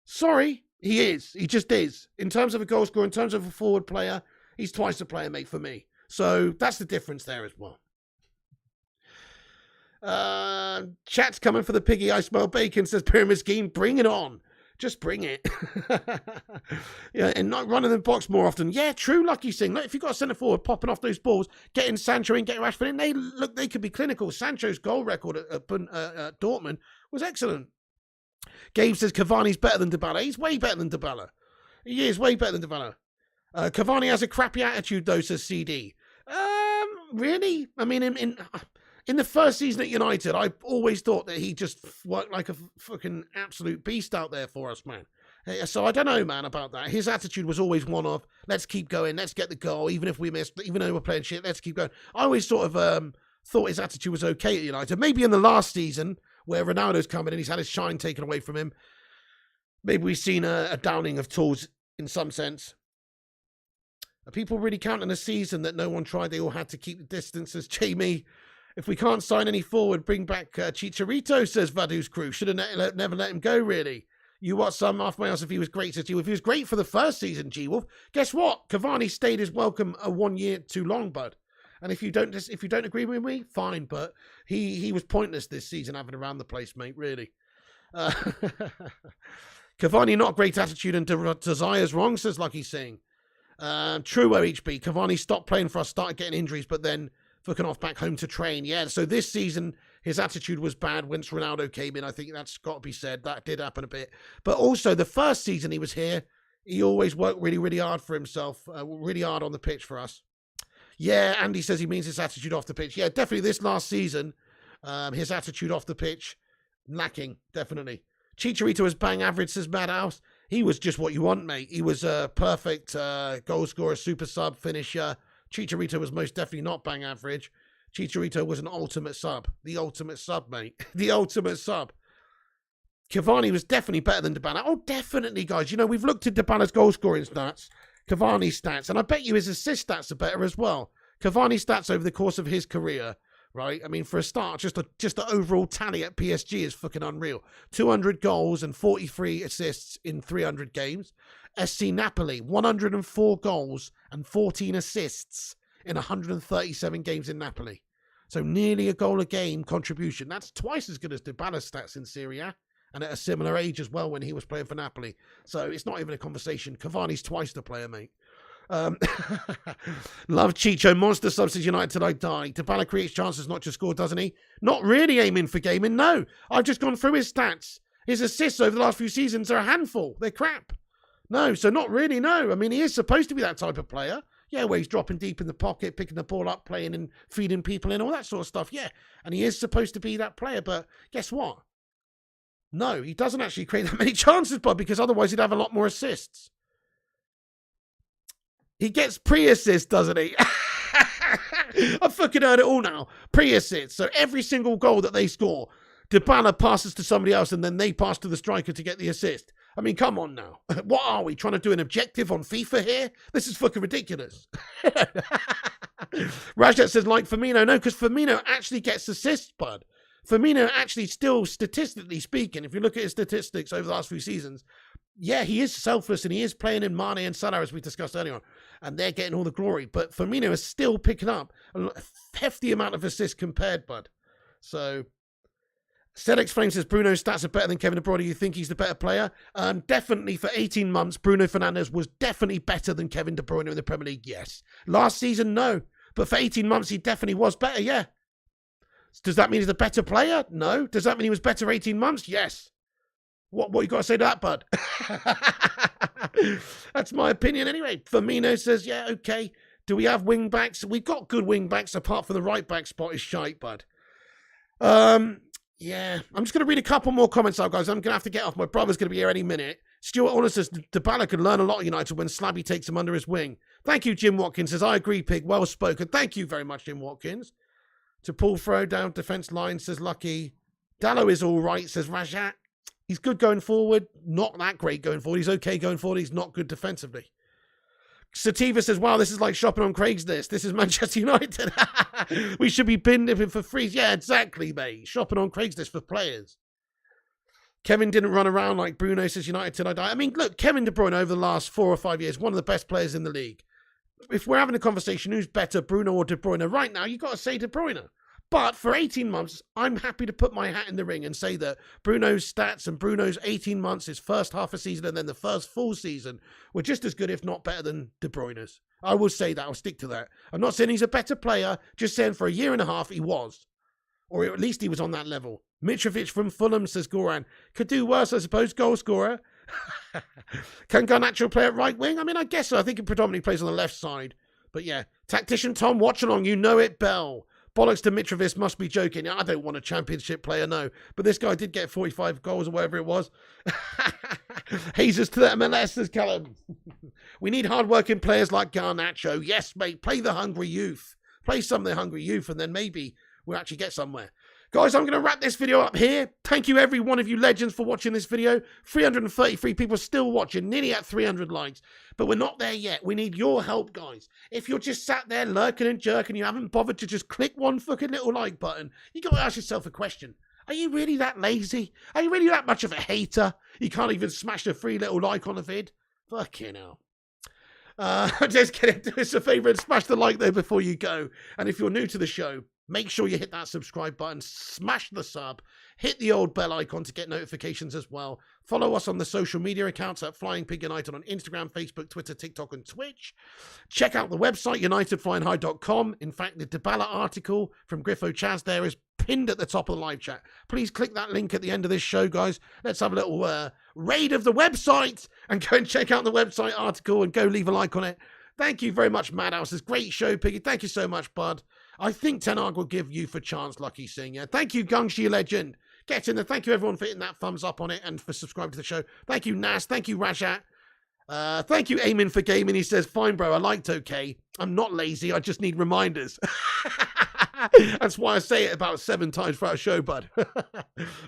Sorry, he is. He just is. In terms of a goal scorer, in terms of a forward player, he's twice the player, mate, for me. So that's the difference there as well. Chat's coming for the piggy. I smell bacon, says Pyramid Scheme. Bring it on. Just bring it. Yeah, and not running the box more often. Yeah, true, Lucky Singh. Look, if you've got a centre forward popping off those balls, getting Sancho in, getting Rashford in, they could be clinical. Sancho's goal record at Dortmund was excellent. Gabe says Cavani's better than Dybala. He's way better than Dybala. He is way better than Dybala. Cavani has a crappy attitude, though, says CD. Really? I mean, in the first season at United, I always thought that he just worked like a fucking absolute beast out there for us, man. So I don't know, man, about that. His attitude was always one of, let's keep going, let's get the goal, even if we missed, even though we're playing shit, let's keep going. I always sort of thought his attitude was okay at United. Maybe in the last season, where Ronaldo's coming and he's had his shine taken away from him, maybe we've seen a downing of tools in some sense. Are people really counting a season that no one tried? They all had to keep the distance, says Jamie. If we can't sign any forward, bring back Chicharito, says Vadu's crew. Should have never let him go, really. You watch some off my house if he was great, says G-Wolf. If he was great for the first season, G-Wolf, guess what? Cavani stayed his welcome 1 year too long, bud. And if you don't agree with me, fine. But he was pointless this season, having around the place, mate. Really. Cavani not great attitude and Desire's wrong, says Lucky Singh. True OHB. Cavani stopped playing for us, started getting injuries, but then fucking off back home to train. Yeah. So this season his attitude was bad once Ronaldo came in. I think that's got to be said. That did happen a bit. But also the first season he was here, he always worked really, really hard for himself, really hard on the pitch for us. Yeah, Andy says he means his attitude off the pitch. Yeah, definitely this last season, his attitude off the pitch, lacking, definitely. Chicharito was bang average, says Madhouse. He was just what you want, mate. He was a perfect goal scorer, super sub, finisher. Chicharito was most definitely not bang average. Chicharito was an ultimate sub. The ultimate sub, mate. The ultimate sub. Cavani was definitely better than Dybala. Oh, definitely, guys. You know, we've looked at Dybala's goal scoring stats, Cavani's stats, and I bet you his assist stats are better as well. Cavani's stats over the course of his career, right? I mean, for a start, just the overall tally at PSG is fucking unreal. 200 goals and 43 assists in 300 games. SC Napoli, 104 goals and 14 assists in 137 games in Napoli. So nearly a goal a game contribution. That's twice as good as Dybala's stats in Serie A, and at a similar age as well when he was playing for Napoli. So it's not even a conversation. Cavani's twice the player, mate. Love Chicho. Monster subs United till I die. Dybala creates chances, not just score, doesn't he? Not really aiming for gaming, no. I've just gone through his stats. His assists over the last few seasons are a handful. They're crap. No, so not really, no. I mean, he is supposed to be that type of player. Yeah, where he's dropping deep in the pocket, picking the ball up, playing and feeding people in, all that sort of stuff. Yeah, and he is supposed to be that player, but guess what? No, he doesn't actually create that many chances, Bob, because otherwise he'd have a lot more assists. He gets pre-assists, doesn't he? I've fucking heard it all now. Pre-assists. So every single goal that they score, Dybala passes to somebody else and then they pass to the striker to get the assist. I mean, come on now. What are we, trying to do an objective on FIFA here? This is fucking ridiculous. Rajat says, like Firmino. No, because Firmino actually gets assists, bud. Firmino actually still, statistically speaking, if you look at his statistics over the last few seasons, yeah, he is selfless and he is playing in Mane and Salah, as we discussed earlier on, and they're getting all the glory. But Firmino is still picking up a hefty amount of assists compared, bud. So, Sedex Flame says Bruno's stats are better than Kevin De Bruyne. Do you think he's the better player? Definitely for 18 months, Bruno Fernandes was definitely better than Kevin De Bruyne in the Premier League, yes. Last season, no. But for 18 months, he definitely was better, yeah. Does that mean he's a better player? No. Does that mean he was better 18 months? Yes. What you got to say to that, bud? That's my opinion anyway. Firmino says, yeah, okay. Do we have wing backs? We've got good wing backs apart from the right back spot is shite, bud. Yeah, I'm just going to read a couple more comments out, guys. I'm going to have to get off. My brother's going to be here any minute. Stuart Honor says, Dybala could learn a lot at United when Slabby takes him under his wing. Thank you, Jim Watkins. Says, I agree, Pig. Well spoken. Thank you very much, Jim Watkins. To Paul Throw down defence line, says Lucky. Dallo is all right, says Rajat. He's good going forward. Not that great going forward. He's okay going forward. He's not good defensively. Sativa says, wow, this is like shopping on Craigslist. This is Manchester United. We should be binned him for free. Yeah, exactly, mate. Shopping on Craigslist for players. Kevin didn't run around like Bruno, says United till I die. I mean, look, Kevin De Bruyne over the last 4 or 5 years, one of the best players in the league. If we're having a conversation, who's better, Bruno or De Bruyne? Right now, you've got to say De Bruyne. But for 18 months, I'm happy to put my hat in the ring and say that Bruno's stats and Bruno's 18 months, his first half a season and then the first full season, were just as good, if not better, than De Bruyne's. I will say that. I'll stick to that. I'm not saying he's a better player, just saying for a year and a half he was. Or at least he was on that level. Mitrovic from Fulham, says Goran. Could do worse, I suppose, goal scorer. Can Garnacho play at right wing? I mean, I guess so. I think he predominantly plays on the left side. But yeah, tactician Tom, watch along. You know it, Bell. Bollocks to Mitrovic, must be joking. I don't want a championship player, no. But this guy did get 45 goals or whatever it was. Jesus to the MLS, says Callum. We need hard-working players like Garnacho. Yes, mate, play the hungry youth. Play some of the hungry youth, and then maybe we'll actually get somewhere. Guys, I'm going to wrap this video up here. Thank you, every one of you legends, for watching this video. 333 people still watching, nearly at 300 likes. But we're not there yet. We need your help, guys. If you're just sat there lurking and jerking, you haven't bothered to just click one fucking little like button, you got to ask yourself a question. Are you really that lazy? Are you really that much of a hater? You can't even smash the free little like on a vid? Fucking hell. Just kidding. Do us a favour and smash the like there before you go. And if you're new to the show, make sure you hit that subscribe button, smash the sub, hit the old bell icon to get notifications as well. Follow us on the social media accounts at Flying Pig United on Instagram, Facebook, Twitter, TikTok and Twitch. Check out the website, unitedflyinghigh.com. In fact, the Dybala article from Griffo Chaz there is pinned at the top of the live chat. Please click that link at the end of this show, guys. Let's have a little raid of the website and go and check out the website article and go leave a like on it. Thank you very much, Madhouse. It's a great show, Piggy. Thank you so much, bud. I think Ten Hag will give you for chance, Lucky Singer. Thank you, Gungshi Legend. Get in there. Thank you, everyone, for hitting that thumbs up on it and for subscribing to the show. Thank you, Nas. Thank you, Rajat. Thank you, Eamon, for gaming. He says, fine, bro. I liked okay. I'm not lazy. I just need reminders. That's why I say it about 7 times throughout a show, bud.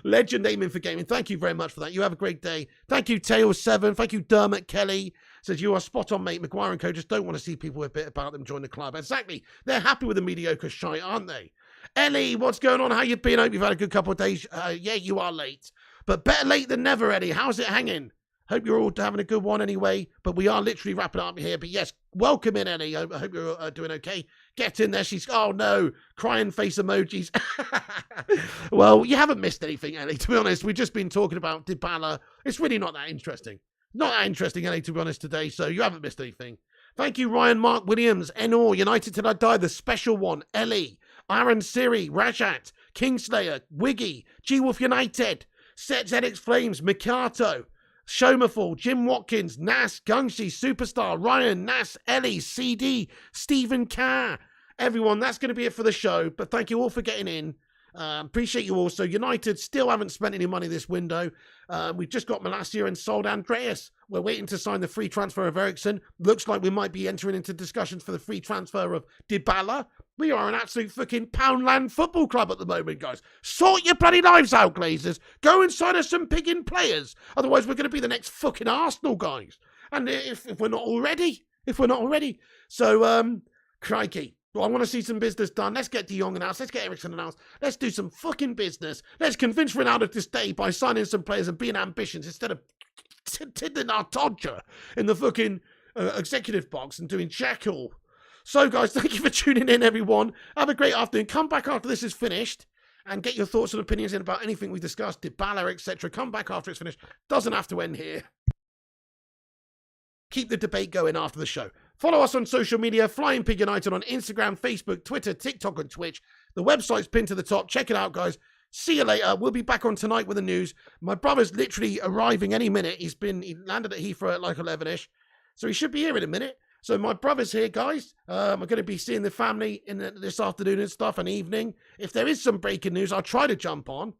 Legend Eamon for gaming. Thank you very much for that. You have a great day. Thank you, Tails7. Thank you, Dermot Kelly. Says, you are spot on, mate. Maguire and co just don't want to see people with a bit about them join the club. Exactly. They're happy with the mediocre shite, aren't they? Ellie, what's going on? How you been? I hope you've had a good couple of days. Yeah, you are late. But better late than never, Eddie. How's it hanging? Hope you're all having a good one anyway. But we are literally wrapping up here. But yes, welcome in, Ellie. I hope you're doing okay. Get in there. She's, oh no, crying face emojis. Well, you haven't missed anything, Ellie. To be honest, we've just been talking about Dybala. It's really not that interesting. Not that interesting, Ellie, to be honest, today. So you haven't missed anything. Thank you, Ryan Mark Williams, Enor, United Till I Die, the special one, Ellie, Aaron Siri, Rajat, Kingslayer, Wiggy, G-Wolf United, Set ZX Flames, Mikato, Shomafall, Jim Watkins, Nas, Gungshi, Superstar, Ryan, Nas, Ellie, CD, Stephen Carr. Everyone, that's going to be it for the show. But thank you all for getting in. Appreciate you all. So United still haven't spent any money this window. We've just got Malacia and sold Andreas. We're waiting to sign the free transfer of Ericsson. Looks like we might be entering into discussions for the free transfer of Dybala. We are an absolute fucking Poundland football club at the moment, guys. Sort your bloody lives out, Glazers. Go and sign us some pigging players. Otherwise, we're going to be the next fucking Arsenal, guys. And if we're not already. So, crikey. Well, I want to see some business done. Let's get De Jong announced. Let's get Ericsson announced. Let's do some fucking business. Let's convince Ronaldo to stay by signing some players and being ambitious instead of tiddling our todger in the fucking executive box and doing jackal. So, guys, thank you for tuning in, everyone. Have a great afternoon. Come back after this is finished and get your thoughts and opinions in about anything we discussed, Dybala, etc. Come back after it's finished. Doesn't have to end here. Keep the debate going after the show. Follow us on social media, Flying Pig United on Instagram, Facebook, Twitter, TikTok and Twitch. The website's pinned to the top. Check it out, guys. See you later. We'll be back on tonight with the news. My brother's literally arriving any minute. He landed at Heathrow at like 11ish. So he should be here in a minute. So my brother's here, guys. I'm going to be seeing the family in this afternoon and stuff and evening. If there is some breaking news, I'll try to jump on.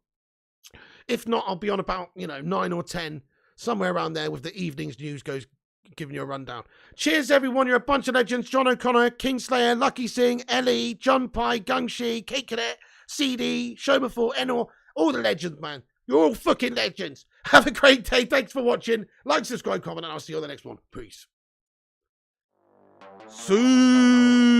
If not, I'll be on about, 9 or 10, somewhere around there with the evening's news goes, giving you a rundown. Cheers, everyone. You're a bunch of legends. John O'Connor, Kingslayer, Lucky Singh, Ellie, John Pye, Gungshi, Kate Cadet, CD, Showmaful, Enor, all the legends, man. You're all fucking legends. Have a great day. Thanks for watching. Like, subscribe, comment, and I'll see you on the next one. Peace. See.